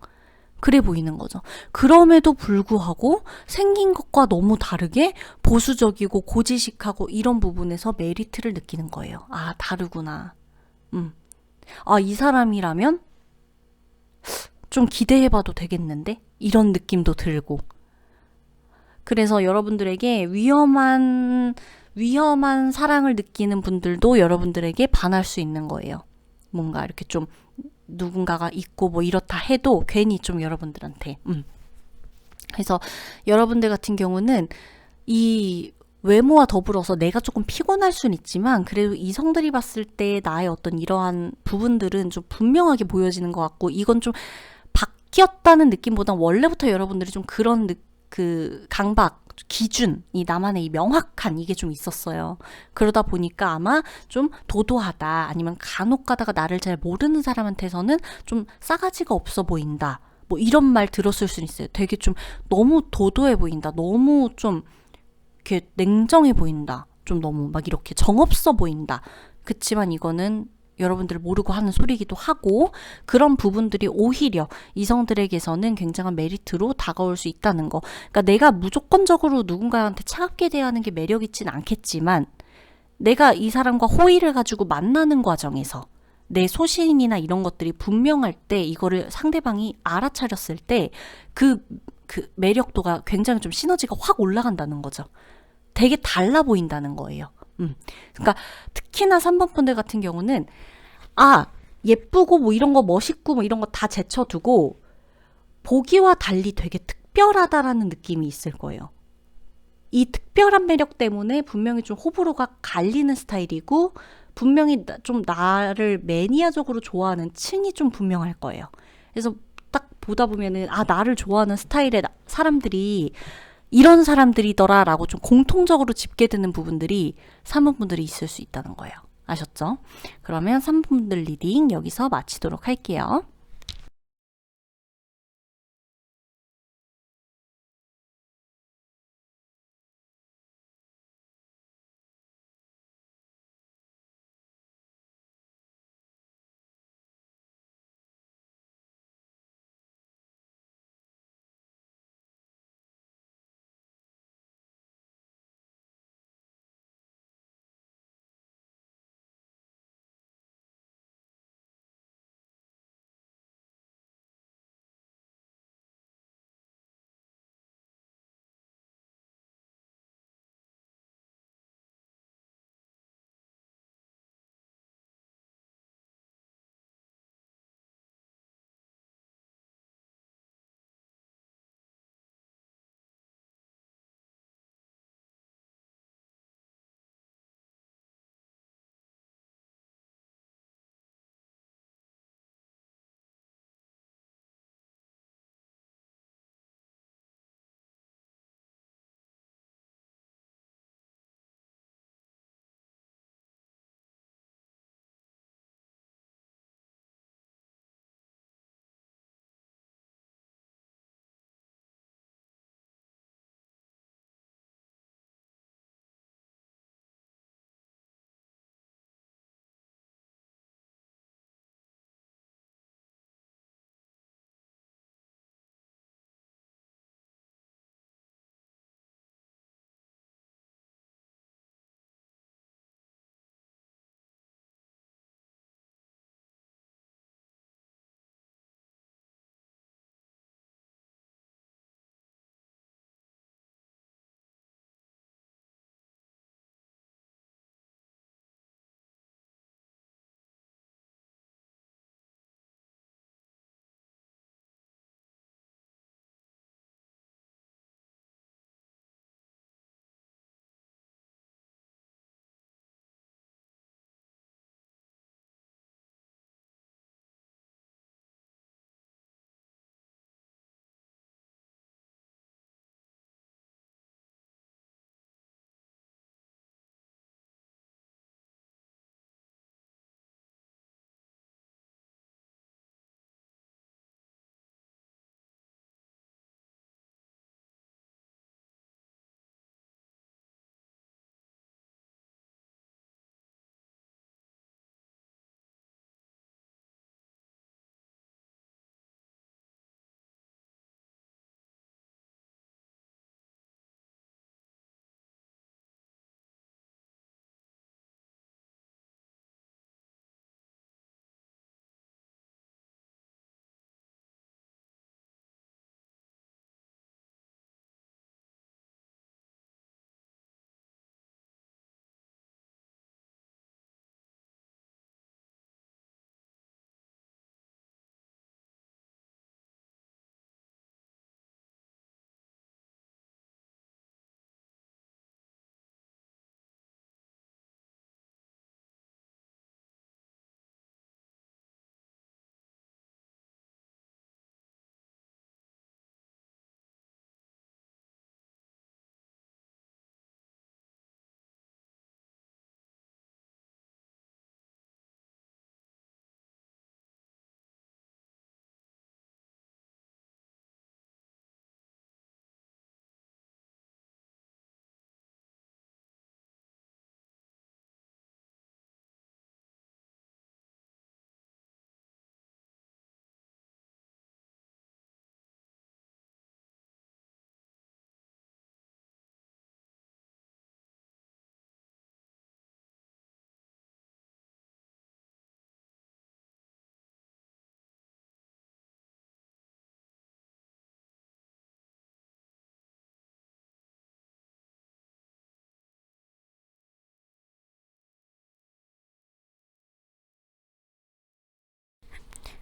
그래 보이는 거죠. 그럼에도 불구하고 생긴 것과 너무 다르게 보수적이고 고지식하고 이런 부분에서 메리트를 느끼는 거예요. 아, 다르구나. 아, 이 사람이라면 좀 기대해봐도 되겠는데? 이런 느낌도 들고. 그래서 여러분들에게 위험한 사랑을 느끼는 분들도 여러분들에게 반할 수 있는 거예요. 뭔가 이렇게 좀 누군가가 있고 뭐 이렇다 해도 괜히 좀 여러분들한테. 그래서 여러분들 같은 경우는 이 외모와 더불어서 내가 조금 피곤할 순 있지만 그래도 이성들이 봤을 때 나의 어떤 이러한 부분들은 좀 분명하게 보여지는 것 같고 이건 좀 바뀌었다는 느낌보다 원래부터 여러분들이 좀 그런 그 강박 기준이 나만의 이 명확한 이게 좀 있었어요. 그러다 보니까 아마 좀 도도하다 아니면 간혹 가다가 나를 잘 모르는 사람한테서는 좀 싸가지가 없어 보인다. 뭐 이런 말 들었을 수 있어요. 되게 좀 너무 도도해 보인다. 너무 좀 이렇게 냉정해 보인다. 좀 너무 막 이렇게 정없어 보인다. 그치만 이거는 여러분들 모르고 하는 소리기도 하고 그런 부분들이 오히려 이성들에게서는 굉장한 메리트로 다가올 수 있다는 거. 그러니까 내가 무조건적으로 누군가한테 차갑게 대하는 게 매력 있진 않겠지만 내가 이 사람과 호의를 가지고 만나는 과정에서 내 소신이나 이런 것들이 분명할 때 이거를 상대방이 알아차렸을 때 그 매력도가 굉장히 좀 시너지가 확 올라간다는 거죠. 되게 달라 보인다는 거예요. 그러니까 특히나 3번 분들 같은 경우는 아, 예쁘고 뭐 이런 거 멋있고 뭐 이런 거 다 제쳐두고 보기와 달리 되게 특별하다라는 느낌이 있을 거예요. 이 특별한 매력 때문에 분명히 좀 호불호가 갈리는 스타일이고 분명히 좀 나를 매니아적으로 좋아하는 층이 좀 분명할 거예요. 그래서 딱 보다 보면은 아, 나를 좋아하는 스타일의 사람들이 이런 사람들이더라라고 좀 공통적으로 짚게 되는 부분들이 3번 분들이 있을 수 있다는 거예요. 아셨죠? 그러면 3번 분들 리딩 여기서 마치도록 할게요.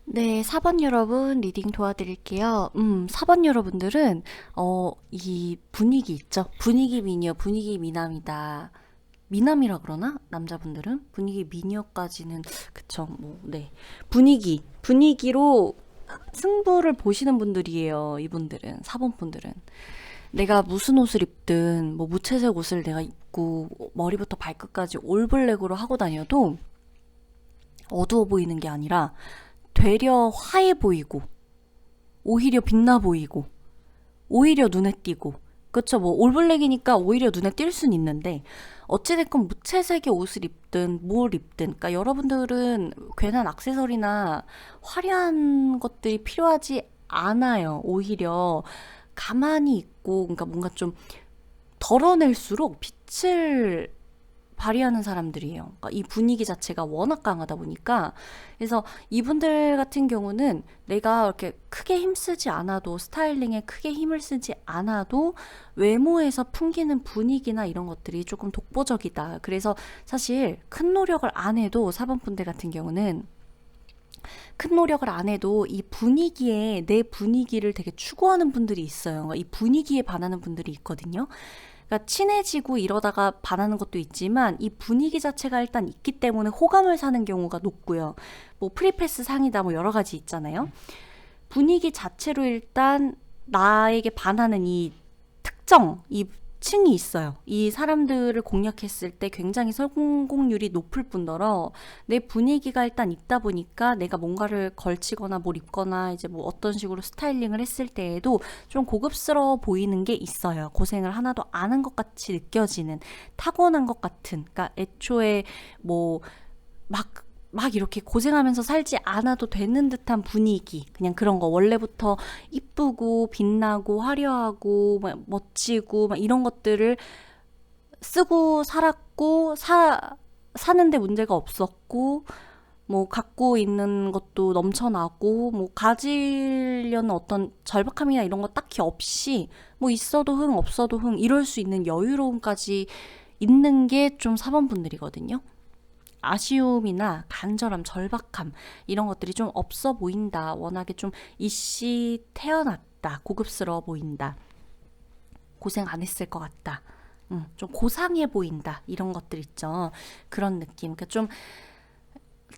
네, 4번 여러분 리딩 도와드릴게요. 4번 여러분들은 이 분위기 있죠? 분위기 미녀, 분위기 미남이다. 미남이라 그러나? 남자분들은? 분위기 미녀까지는 그쵸, 뭐, 네. 분위기로 승부를 보시는 분들이에요. 이분들은, 4번 분들은. 내가 무슨 옷을 입든, 뭐 무채색 옷을 내가 입고, 머리부터 발끝까지 올블랙으로 하고 다녀도 어두워 보이는 게 아니라 되려 화해 보이고, 오히려 빛나 보이고, 오히려 눈에 띄고, 그쵸, 뭐 올블랙이니까 오히려 눈에 띌 순 있는데 어찌됐건 무채색의 옷을 입든 뭘 입든, 그러니까 여러분들은 괜한 액세서리나 화려한 것들이 필요하지 않아요. 오히려 가만히 있고, 그러니까 뭔가 좀 덜어낼수록 빛을 발휘하는 사람들이에요. 그러니까 이 분위기 자체가 워낙 강하다 보니까. 그래서 이분들 같은 경우는 내가 이렇게 크게 힘쓰지 않아도, 스타일링에 크게 힘을 쓰지 않아도 외모에서 풍기는 분위기나 이런 것들이 조금 독보적이다. 그래서 사실 큰 노력을 안 해도 4번 분들 같은 경우는 큰 노력을 안 해도 이 분위기에, 내 분위기를 되게 추구하는 분들이 있어요. 이 분위기에 반하는 분들이 있거든요. 그러니까 친해지고 이러다가 반하는 것도 있지만 이 분위기 자체가 일단 있기 때문에 호감을 사는 경우가 높고요. 뭐 프리패스 상이다 뭐 여러 가지 있잖아요. 분위기 자체로 일단 나에게 반하는 이 특정, 이 층이 있어요. 이 사람들을 공략했을 때 굉장히 성공률이 높을 뿐더러 내 분위기가 일단 있다 보니까 내가 뭔가를 걸치거나 뭘 입거나 이제 뭐 어떤 식으로 스타일링을 했을 때에도 좀 고급스러워 보이는 게 있어요. 고생을 하나도 안 한 것 같이 느껴지는, 타고난 것 같은, 그러니까 애초에 뭐 막 이렇게 고생하면서 살지 않아도 되는 듯한 분위기, 그냥 그런 거, 원래부터 이쁘고 빛나고 화려하고 막 멋지고 막 이런 것들을 쓰고 살았고, 사는데 문제가 없었고, 뭐 갖고 있는 것도 넘쳐나고, 뭐 가지려는 어떤 절박함이나 이런 거 딱히 없이 뭐 있어도 흥 없어도 흥 이럴 수 있는 여유로움까지 있는 게 좀 4번 분들이거든요. 아쉬움이나 간절함, 절박함 이런 것들이 좀 없어 보인다. 워낙에 좀 이씨 태어났다. 고급스러워 보인다. 고생 안 했을 것 같다. 좀 고상해 보인다. 이런 것들 있죠. 그런 느낌. 그러니까 좀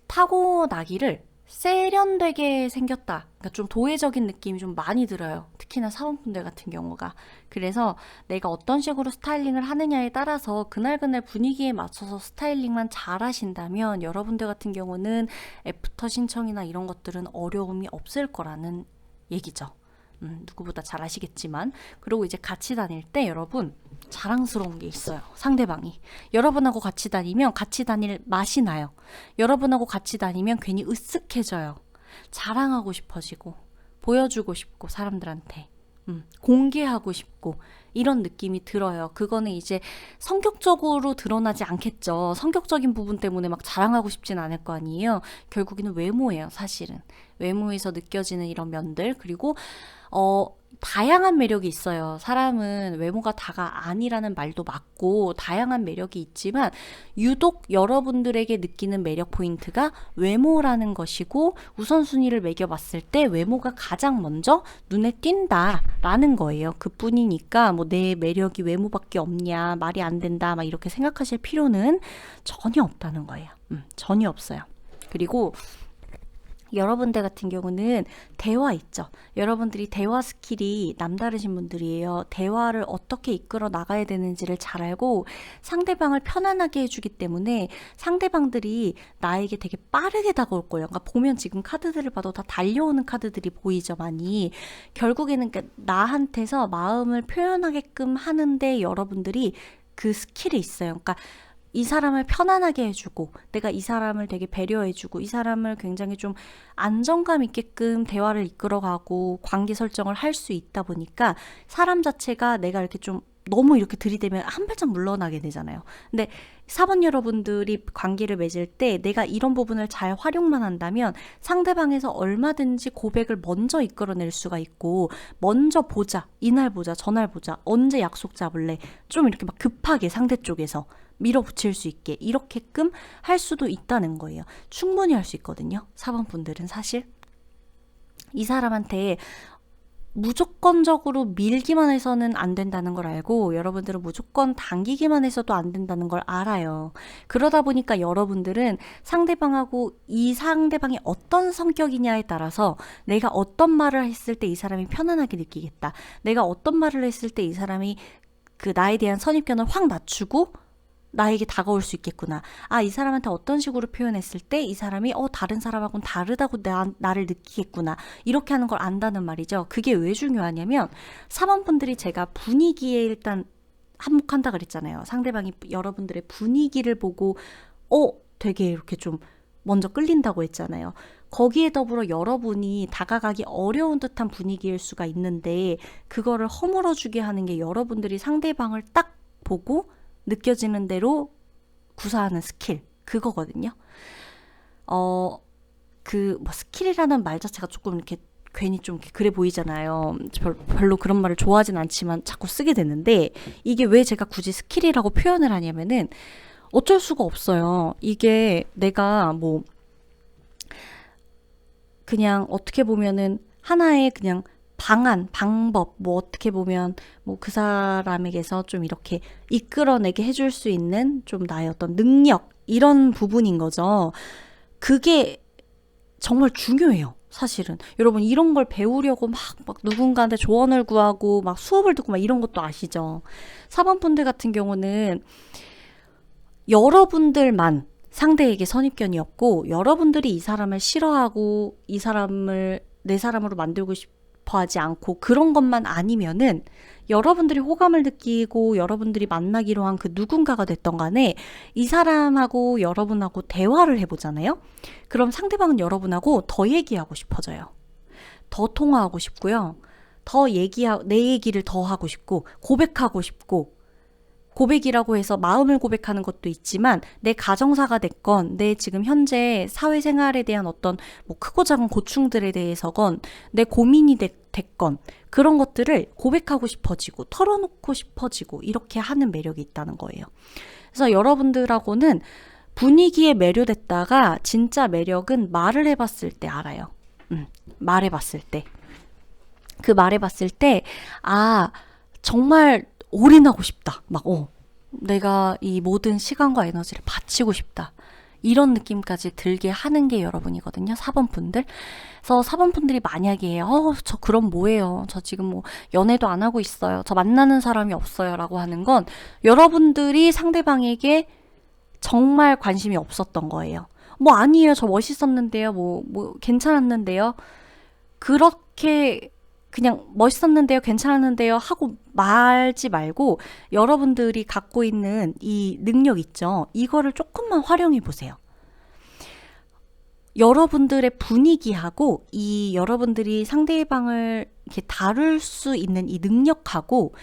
타고나기를 세련되게 생겼다. 그러니까 좀 도회적인 느낌이 좀 많이 들어요. 특히나 사원분들 같은 경우가. 그래서 내가 어떤 식으로 스타일링을 하느냐에 따라서 그날그날 분위기에 맞춰서 스타일링만 잘 하신다면 여러분들 같은 경우는 애프터 신청이나 이런 것들은 어려움이 없을 거라는 얘기죠. 누구보다 잘 아시겠지만. 그리고 이제 같이 다닐 때 여러분 자랑스러운 게 있어요. 상대방이. 여러분하고 같이 다니면 같이 다닐 맛이 나요. 여러분하고 같이 다니면 괜히 으쓱해져요. 자랑하고 싶어지고 보여주고 싶고 사람들한테 공개하고 싶고 이런 느낌이 들어요. 그거는 이제 성격적으로 드러나지 않겠죠. 성격적인 부분 때문에 막 자랑하고 싶진 않을 거 아니에요. 결국에는 외모예요, 사실은. 외모에서 느껴지는 이런 면들, 그리고 다양한 매력이 있어요. 사람은 외모가 다가 아니라는 말도 맞고 다양한 매력이 있지만 유독 여러분들에게 느끼는 매력 포인트가 외모라는 것이고, 우선순위를 매겨봤을 때 외모가 가장 먼저 눈에 띈다라는 거예요. 그뿐이니까 뭐 내 매력이 외모밖에 없냐, 말이 안 된다 막 이렇게 생각하실 필요는 전혀 없다는 거예요. 전혀 없어요. 그리고 여러분들 같은 경우는 대화 있죠. 여러분들이 대화 스킬이 남다르신 분들이에요. 대화를 어떻게 이끌어 나가야 되는지를 잘 알고 상대방을 편안하게 해주기 때문에 상대방들이 나에게 되게 빠르게 다가올 거예요. 그러니까 보면 지금 카드들을 봐도 다 달려오는 카드들이 보이죠, 많이. 결국에는 그러니까 나한테서 마음을 표현하게끔 하는데 여러분들이 그 스킬이 있어요. 그러니까 이 사람을 편안하게 해주고, 내가 이 사람을 되게 배려해주고, 이 사람을 굉장히 좀 안정감 있게끔 대화를 이끌어가고 관계 설정을 할 수 있다 보니까 사람 자체가 내가 이렇게 좀 너무 이렇게 들이대면 한 발짝 물러나게 되잖아요. 근데 4번 여러분들이 관계를 맺을 때 내가 이런 부분을 잘 활용만 한다면 상대방에서 얼마든지 고백을 먼저 이끌어낼 수가 있고, 먼저 보자, 이날 보자, 저날 보자, 언제 약속 잡을래, 좀 이렇게 막 급하게 상대 쪽에서 밀어붙일 수 있게 이렇게끔 할 수도 있다는 거예요. 충분히 할 수 있거든요. 4번 분들은 사실. 이 사람한테 무조건적으로 밀기만 해서는 안 된다는 걸 알고 여러분들은 무조건 당기기만 해서도 안 된다는 걸 알아요. 그러다 보니까 여러분들은 상대방하고 이 상대방이 어떤 성격이냐에 따라서 내가 어떤 말을 했을 때 이 사람이 편안하게 느끼겠다. 내가 어떤 말을 했을 때 이 사람이 그 나에 대한 선입견을 확 낮추고 나에게 다가올 수 있겠구나. 아, 이 사람한테 어떤 식으로 표현했을 때 이 사람이 다른 사람하고는 다르다고 나를 느끼겠구나. 이렇게 하는 걸 안다는 말이죠. 그게 왜 중요하냐면 사원분들이 제가 분위기에 일단 한몫한다 그랬잖아요. 상대방이 여러분들의 분위기를 보고 되게 이렇게 좀 먼저 끌린다고 했잖아요. 거기에 더불어 여러분이 다가가기 어려운 듯한 분위기일 수가 있는데 그거를 허물어주게 하는 게 여러분들이 상대방을 딱 보고 느껴지는 대로 구사하는 스킬 그거거든요. 스킬이라는 말 자체가 조금 이렇게 괜히 좀 그래 보이잖아요. 별로 그런 말을 좋아하진 않지만 자꾸 쓰게 되는데 이게 왜 제가 굳이 스킬이라고 표현을 하냐면은 어쩔 수가 없어요. 이게 내가 뭐 그냥 어떻게 보면은 하나의 그냥 방법, 뭐 어떻게 보면 뭐 그 사람에게서 좀 이렇게 이끌어내게 해줄 수 있는 좀 나의 어떤 능력, 이런 부분인 거죠. 그게 정말 중요해요. 사실은. 여러분, 이런 걸 배우려고 막 누군가한테 조언을 구하고 막 수업을 듣고 막 이런 것도 아시죠? 사범분들 같은 경우는 여러분들만 상대에게 선입견이 없고 여러분들이 이 사람을 싫어하고 이 사람을 내 사람으로 만들고 싶어 하지 않고 그런 것만 아니면은 여러분들이 호감을 느끼고 여러분들이 만나기로 한 그 누군가가 됐던 간에 이 사람하고 여러분하고 대화를 해보잖아요. 그럼 상대방은 여러분하고 더 얘기하고 싶어져요. 더 통화하고 싶고요. 내 얘기를 더 하고 싶고 고백하고 싶고, 고백이라고 해서 마음을 고백하는 것도 있지만 내 가정사가 됐건 내 지금 현재 사회생활에 대한 어떤 뭐 크고 작은 고충들에 대해서건 내 고민이 됐건 그런 것들을 고백하고 싶어지고 털어놓고 싶어지고 이렇게 하는 매력이 있다는 거예요. 그래서 여러분들하고는 분위기에 매료됐다가 진짜 매력은 말을 해봤을 때 알아요. 말해봤을 때. 그 말해봤을 때 정말 올인하고 싶다. 내가 이 모든 시간과 에너지를 바치고 싶다. 이런 느낌까지 들게 하는 게 여러분이거든요. 사범분들. 그래서 사범분들이 만약에 저 그럼 뭐예요? 저 지금 뭐 연애도 안 하고 있어요. 저 만나는 사람이 없어요. 라고 하는 건 여러분들이 상대방에게 정말 관심이 없었던 거예요. 아니에요. 저 멋있었는데요. 괜찮았는데요. 그렇게 그냥 멋있었는데요, 괜찮았는데요 하고 말지 말고 여러분들이 갖고 있는 이 능력 있죠? 이거를 조금만 활용해 보세요. 여러분들의 분위기하고 이 여러분들이 상대방을 이렇게 다룰 수 있는 이 능력하고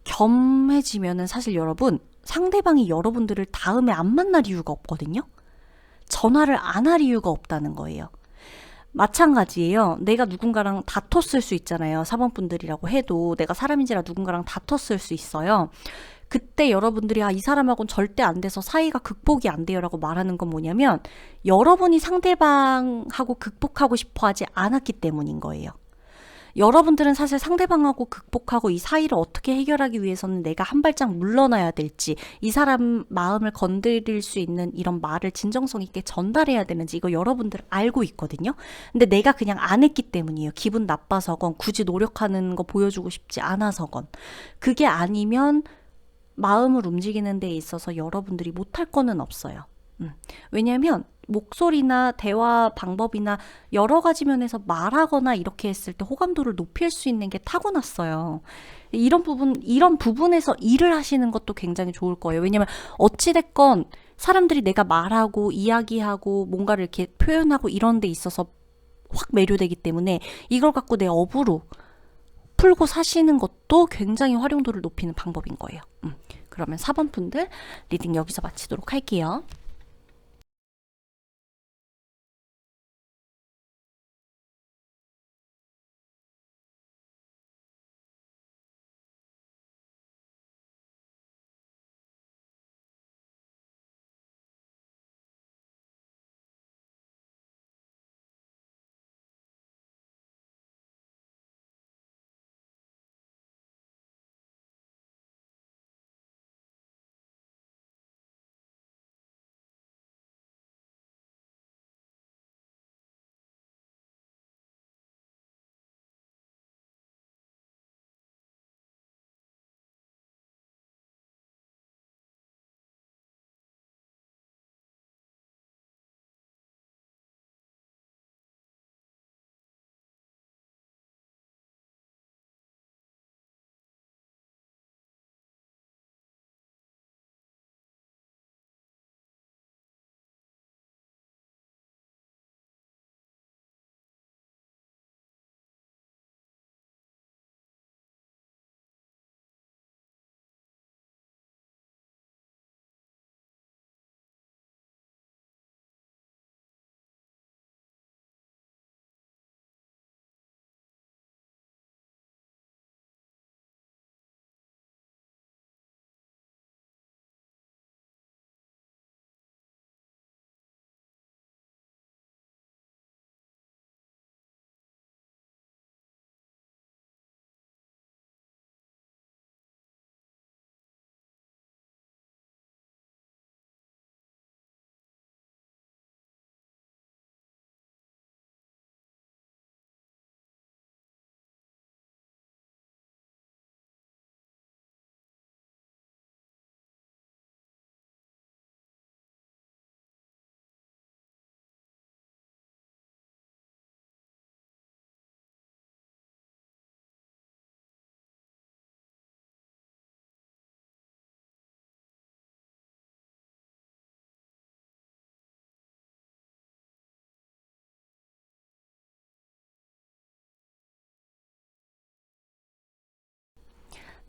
겸해지면은 사실 여러분, 상대방이 여러분들을 다음에 안 만날 이유가 없거든요? 전화를 안 할 이유가 없다는 거예요. 마찬가지예요. 내가 누군가랑 다퉜을 수 있잖아요. 사범분들이라고 해도 내가 사람인지라 누군가랑 다퉜을 수 있어요. 그때 여러분들이 이 사람하고는 절대 안 돼서 사이가 극복이 안 돼요 라고 말하는 건 뭐냐면 여러분이 상대방하고 극복하고 싶어 하지 않았기 때문인 거예요. 여러분들은 사실 상대방하고 극복하고 이 사이를 어떻게 해결하기 위해서는 내가 한 발짝 물러나야 될지, 이 사람 마음을 건드릴 수 있는 이런 말을 진정성 있게 전달해야 되는지 이거 여러분들 알고 있거든요. 근데 내가 그냥 안 했기 때문이에요. 기분 나빠서건 굳이 노력하는 거 보여주고 싶지 않아서건. 그게 아니면 마음을 움직이는 데 있어서 여러분들이 못할 거는 없어요. 왜냐하면 목소리나 대화 방법이나 여러 가지 면에서 말하거나 이렇게 했을 때 호감도를 높일 수 있는 게 타고났어요. 이런 부분에서 일을 하시는 것도 굉장히 좋을 거예요. 왜냐면 어찌됐건 사람들이 내가 말하고 이야기하고 뭔가를 이렇게 표현하고 이런 데 있어서 확 매료되기 때문에 이걸 갖고 내 업으로 풀고 사시는 것도 굉장히 활용도를 높이는 방법인 거예요. 그러면 4번 분들 리딩 여기서 마치도록 할게요.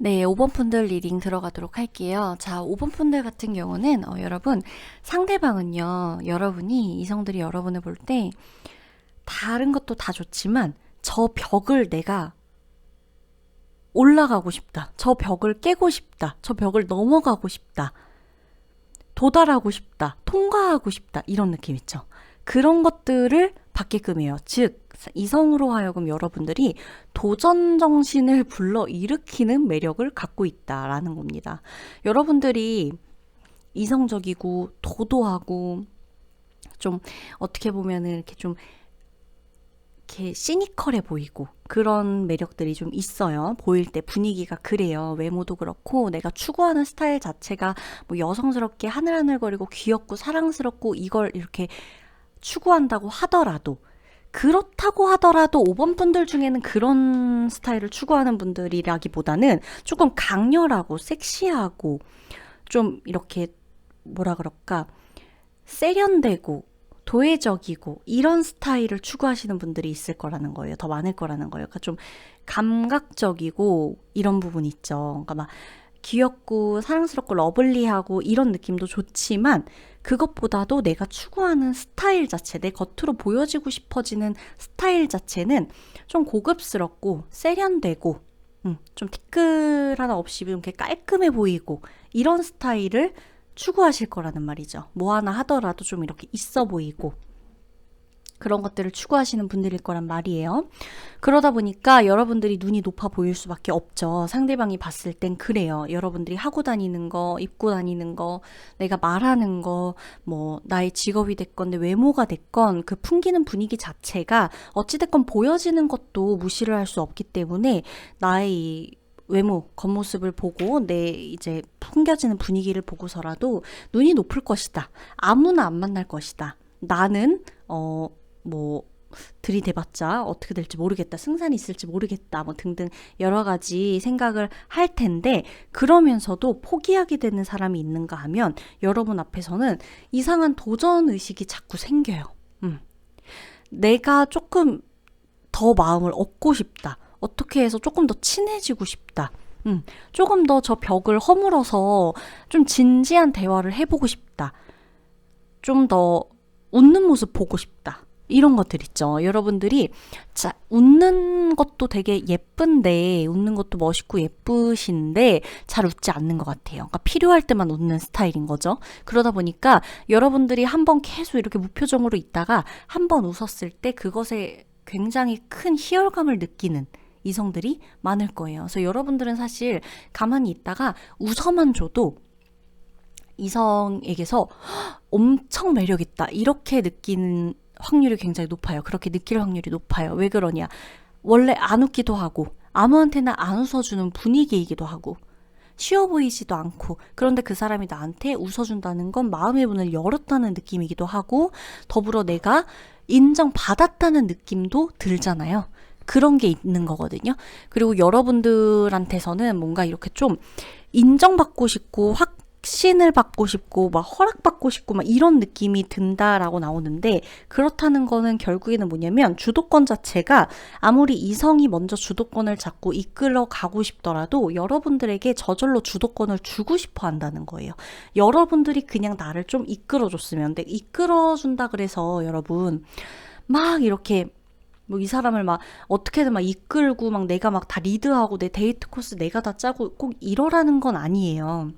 네, 5번 푼들 리딩 들어가도록 할게요. 자, 5번 푼들 같은 경우는 여러분 상대방은요, 여러분이 이성들이 여러분을 볼 때 다른 것도 다 좋지만 저 벽을 내가 올라가고 싶다. 저 벽을 깨고 싶다. 저 벽을 넘어가고 싶다. 도달하고 싶다. 통과하고 싶다. 이런 느낌 있죠. 그런 것들을 받게끔 해요. 즉 이성으로 하여금 여러분들이 도전 정신을 불러일으키는 매력을 갖고 있다라는 겁니다. 여러분들이 이성적이고 도도하고 좀 어떻게 보면은 이렇게 좀 이렇게 시니컬해 보이고 그런 매력들이 좀 있어요. 보일 때 분위기가 그래요. 외모도 그렇고 내가 추구하는 스타일 자체가 뭐 여성스럽게 하늘하늘거리고 귀엽고 사랑스럽고 이걸 이렇게 추구한다고 하더라도 그렇다고 하더라도 5번 분들 중에는 그런 스타일을 추구하는 분들이라기보다는 조금 강렬하고 섹시하고 좀 이렇게 뭐라 그럴까 세련되고 도회적이고 이런 스타일을 추구하시는 분들이 있을 거라는 거예요. 더 많을 거라는 거예요. 그러니까 좀 감각적이고 이런 부분 있죠. 그러니까 막 귀엽고 사랑스럽고 러블리하고 이런 느낌도 좋지만 그것보다도 내가 추구하는 스타일 자체, 내 겉으로 보여지고 싶어지는 스타일 자체는 좀 고급스럽고 세련되고 좀 티끌 하나 없이 이렇게 깔끔해 보이고 이런 스타일을 추구하실 거라는 말이죠. 뭐 하나 하더라도 좀 이렇게 있어 보이고 그런 것들을 추구하시는 분들일 거란 말이에요. 그러다 보니까 여러분들이 눈이 높아 보일 수밖에 없죠. 상대방이 봤을 땐 그래요. 여러분들이 하고 다니는 거, 입고 다니는 거, 내가 말하는 거, 뭐 나의 직업이 됐건 내 외모가 됐건 그 풍기는 분위기 자체가 어찌됐건 보여지는 것도 무시를 할 수 없기 때문에 나의 이 외모, 겉모습을 보고 내 이제 풍겨지는 분위기를 보고서라도 눈이 높을 것이다. 아무나 안 만날 것이다. 나는 뭐 들이대봤자 어떻게 될지 모르겠다. 승산이 있을지 모르겠다. 뭐 등등 여러 가지 생각을 할 텐데 그러면서도 포기하게 되는 사람이 있는가 하면 여러분 앞에서는 이상한 도전 의식이 자꾸 생겨요. 내가 조금 더 마음을 얻고 싶다. 어떻게 해서 조금 더 친해지고 싶다. 조금 더 저 벽을 허물어서 좀 진지한 대화를 해보고 싶다. 좀 더 웃는 모습 보고 싶다. 이런 것들 있죠. 여러분들이 자, 웃는 것도 되게 예쁜데 웃는 것도 멋있고 예쁘신데 잘 웃지 않는 것 같아요. 그러니까 필요할 때만 웃는 스타일인 거죠. 그러다 보니까 여러분들이 한번 계속 이렇게 무표정으로 있다가 한번 웃었을 때 그것에 굉장히 큰 희열감을 느끼는 이성들이 많을 거예요. 그래서 여러분들은 사실 가만히 있다가 웃어만 줘도 이성에게서 엄청 매력있다 이렇게 느끼는 확률이 굉장히 높아요. 그렇게 느낄 확률이 높아요. 왜 그러냐? 원래 안 웃기도 하고 아무한테나 안 웃어주는 분위기이기도 하고 쉬워 보이지도 않고 그런데 그 사람이 나한테 웃어준다는 건 마음의 문을 열었다는 느낌이기도 하고 더불어 내가 인정받았다는 느낌도 들잖아요. 그런 게 있는 거거든요. 그리고 여러분들한테서는 뭔가 이렇게 좀 인정받고 싶고 확신을 받고 싶고 막 허락받고 싶고 막 이런 느낌이 든다라고 나오는데 그렇다는 거는 결국에는 뭐냐면 주도권 자체가 아무리 이성이 먼저 주도권을 잡고 이끌어 가고 싶더라도 여러분들에게 저절로 주도권을 주고 싶어 한다는 거예요. 여러분들이 그냥 나를 좀 이끌어 줬으면 근데 이끌어 준다 그래서 여러분 막 이렇게 뭐 이 사람을 막 어떻게든 막 이끌고 막 내가 막 다 리드하고 내 데이트 코스 내가 다 짜고 꼭 이러라는 건 아니에요.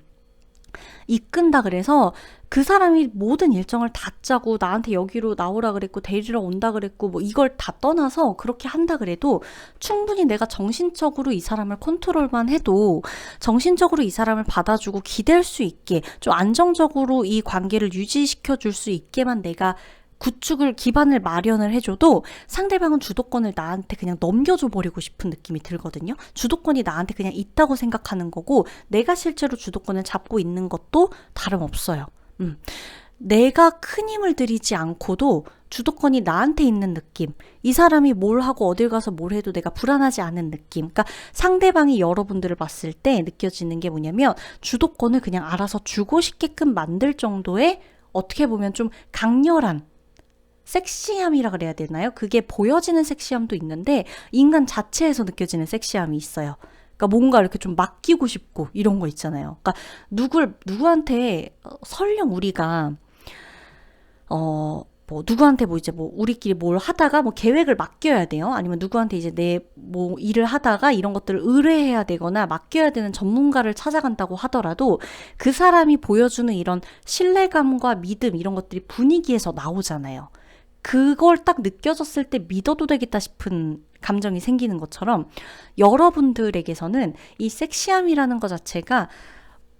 이끈다 그래서 그 사람이 모든 일정을 다 짜고 나한테 여기로 나오라 그랬고 데리러 온다 그랬고 뭐 이걸 다 떠나서 그렇게 한다 그래도 충분히 내가 정신적으로 이 사람을 컨트롤만 해도 정신적으로 이 사람을 받아주고 기댈 수 있게 좀 안정적으로 이 관계를 유지시켜 줄 수 있게만 내가 구축을 기반을 마련을 해줘도 상대방은 주도권을 나한테 그냥 넘겨줘 버리고 싶은 느낌이 들거든요. 주도권이 나한테 그냥 있다고 생각하는 거고 내가 실제로 주도권을 잡고 있는 것도 다름없어요. 내가 큰 힘을 들이지 않고도 주도권이 나한테 있는 느낌. 이 사람이 뭘 하고 어딜 가서 뭘 해도 내가 불안하지 않은 느낌. 그러니까 상대방이 여러분들을 봤을 때 느껴지는 게 뭐냐면 주도권을 그냥 알아서 주고 싶게끔 만들 정도의 어떻게 보면 좀 강렬한 섹시함이라 그래야 되나요? 그게 보여지는 섹시함도 있는데 인간 자체에서 느껴지는 섹시함이 있어요. 그러니까 뭔가 이렇게 좀 맡기고 싶고 이런 거 있잖아요. 그러니까 누구한테 설령 우리가 뭐 누구한테 뭐 이제 뭐 우리끼리 뭘 하다가 뭐 계획을 맡겨야 돼요. 아니면 누구한테 이제 내 뭐 일을 하다가 이런 것들을 의뢰해야 되거나 맡겨야 되는 전문가를 찾아간다고 하더라도 그 사람이 보여주는 이런 신뢰감과 믿음 이런 것들이 분위기에서 나오잖아요. 그걸 딱 느껴졌을 때 믿어도 되겠다 싶은 감정이 생기는 것처럼 여러분들에게서는 이 섹시함이라는 것 자체가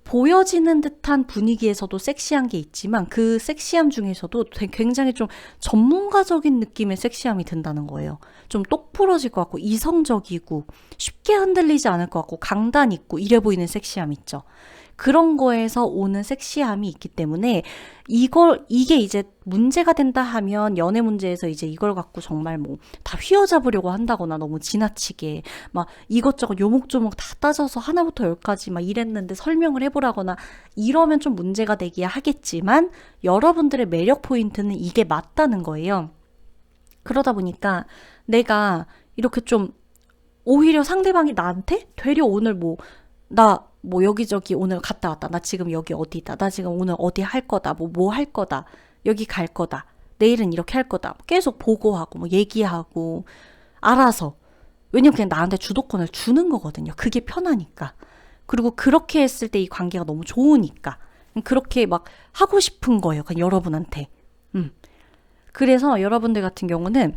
보여지는 듯한 분위기에서도 섹시한 게 있지만 그 섹시함 중에서도 굉장히 좀 전문가적인 느낌의 섹시함이 든다는 거예요. 좀 똑부러질 것 같고 이성적이고 쉽게 흔들리지 않을 것 같고 강단 있고 이래 보이는 섹시함 있죠. 그런 거에서 오는 섹시함이 있기 때문에 이게 이제 문제가 된다 하면 연애 문제에서 이제 이걸 갖고 정말 뭐 다 휘어잡으려고 한다거나 너무 지나치게 막 이것저것 요목조목 다 따져서 하나부터 열까지 막 이랬는데 설명을 해보라거나 이러면 좀 문제가 되기야 하겠지만 여러분들의 매력 포인트는 이게 맞다는 거예요. 그러다 보니까 내가 이렇게 좀 오히려 상대방이 나한테 되려 오늘 나 여기저기 오늘 갔다 왔다. 나 지금 여기 어디다. 나 지금 오늘 어디 할 거다. 뭐 할 거다. 여기 갈 거다. 내일은 이렇게 할 거다. 계속 보고하고 뭐 얘기하고 알아서. 왜냐면 그냥 나한테 주도권을 주는 거거든요. 그게 편하니까. 그리고 그렇게 했을 때 이 관계가 너무 좋으니까. 그렇게 막 하고 싶은 거예요. 그냥 여러분한테. 그래서 여러분들 같은 경우는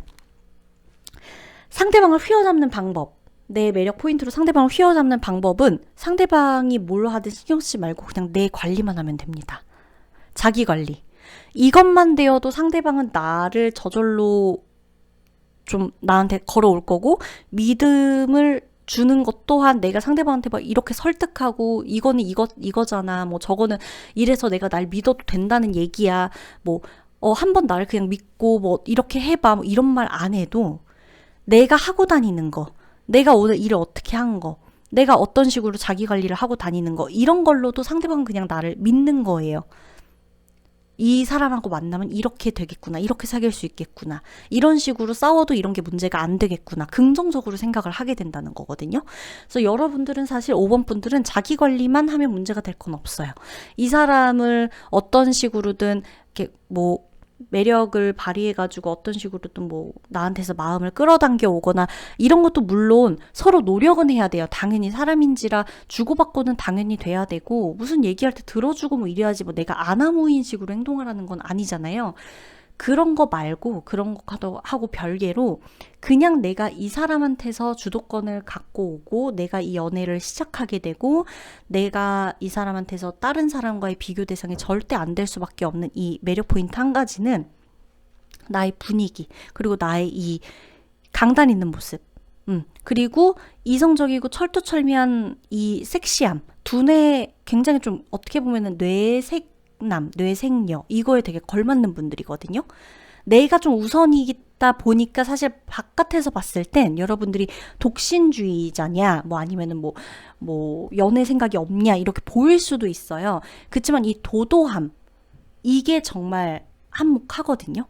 상대방을 휘어잡는 방법. 내 매력 포인트로 상대방을 휘어잡는 방법은 상대방이 뭘 하든 신경 쓰지 말고 그냥 내 관리만 하면 됩니다. 자기 관리. 이것만 되어도 상대방은 나를 저절로 좀 나한테 걸어올 거고 믿음을 주는 것 또한 내가 상대방한테 막 이렇게 설득하고 이거는 이거잖아. 뭐 저거는 이래서 내가 날 믿어도 된다는 얘기야. 뭐 한번 나를 그냥 믿고 뭐 이렇게 해봐. 뭐 이런 말 안 해도 내가 하고 다니는 거. 내가 오늘 일을 어떻게 한 거, 내가 어떤 식으로 자기 관리를 하고 다니는 거, 이런 걸로도 상대방은 그냥 나를 믿는 거예요. 이 사람하고 만나면 이렇게 되겠구나, 이렇게 사귈 수 있겠구나, 이런 식으로 싸워도 이런 게 문제가 안 되겠구나, 긍정적으로 생각을 하게 된다는 거거든요. 그래서 여러분들은 사실 5번 분들은 자기 관리만 하면 문제가 될 건 없어요. 이 사람을 어떤 식으로든 이렇게 뭐 매력을 발휘해가지고 어떤 식으로든 뭐 나한테서 마음을 끌어당겨 오거나 이런 것도 물론 서로 노력은 해야 돼요. 당연히 사람인지라 주고받고는 당연히 돼야 되고 무슨 얘기할 때 들어주고 뭐 이래야지 뭐 내가 아나무인 식으로 행동하라는 건 아니잖아요. 그런 거 말고 그런 거 하고 별개로 그냥 내가 이 사람한테서 주도권을 갖고 오고 내가 이 연애를 시작하게 되고 내가 이 사람한테서 다른 사람과의 비교 대상이 절대 안 될 수밖에 없는 이 매력 포인트 한 가지는 나의 분위기 그리고 나의 이 강단 있는 모습 그리고 이성적이고 철두철미한 이 섹시함 두뇌 굉장히 좀 어떻게 보면은 뇌생녀 이거에 되게 걸맞는 분들이거든요. 내가 좀 우선이다 보니까 사실 바깥에서 봤을 땐 여러분들이 독신주의자냐 뭐 아니면은 뭐 연애 생각이 없냐 이렇게 보일 수도 있어요. 그렇지만 이 도도함 이게 정말 한몫하거든요.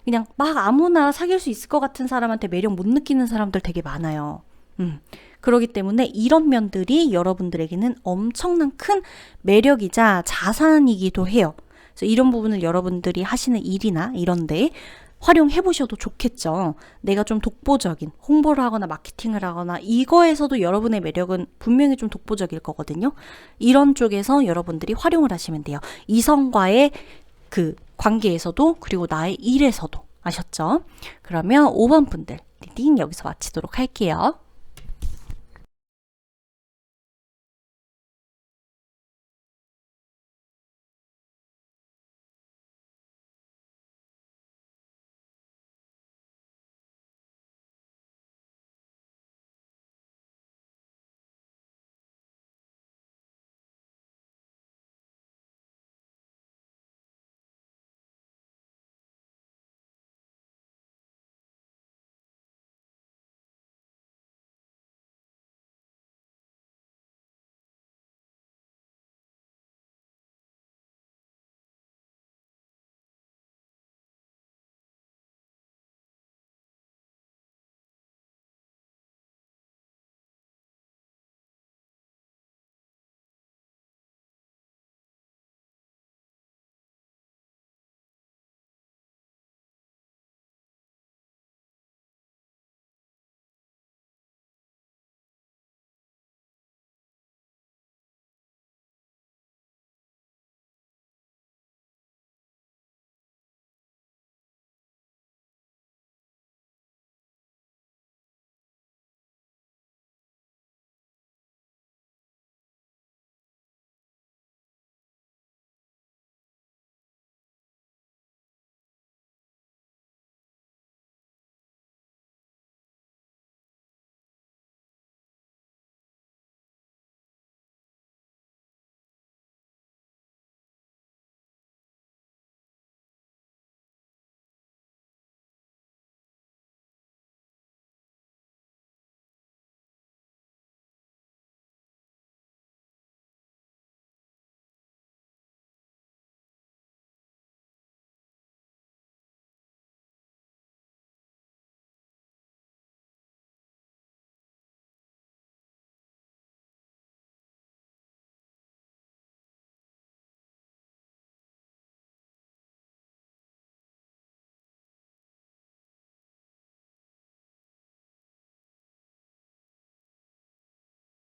그냥 막 아무나 사귈 수 있을 것 같은 사람한테 매력 못 느끼는 사람들 되게 많아요. 그렇기 때문에 이런 면들이 여러분들에게는 엄청난 큰 매력이자 자산이기도 해요. 그래서 이런 부분을 여러분들이 하시는 일이나 이런데 활용해 보셔도 좋겠죠. 내가 좀 독보적인 홍보를 하거나 마케팅을 하거나 이거에서도 여러분의 매력은 분명히 좀 독보적일 거거든요. 이런 쪽에서 여러분들이 활용을 하시면 돼요. 이성과의 그 관계에서도 그리고 나의 일에서도 아셨죠? 그러면 5번 분들 리딩 여기서 마치도록 할게요.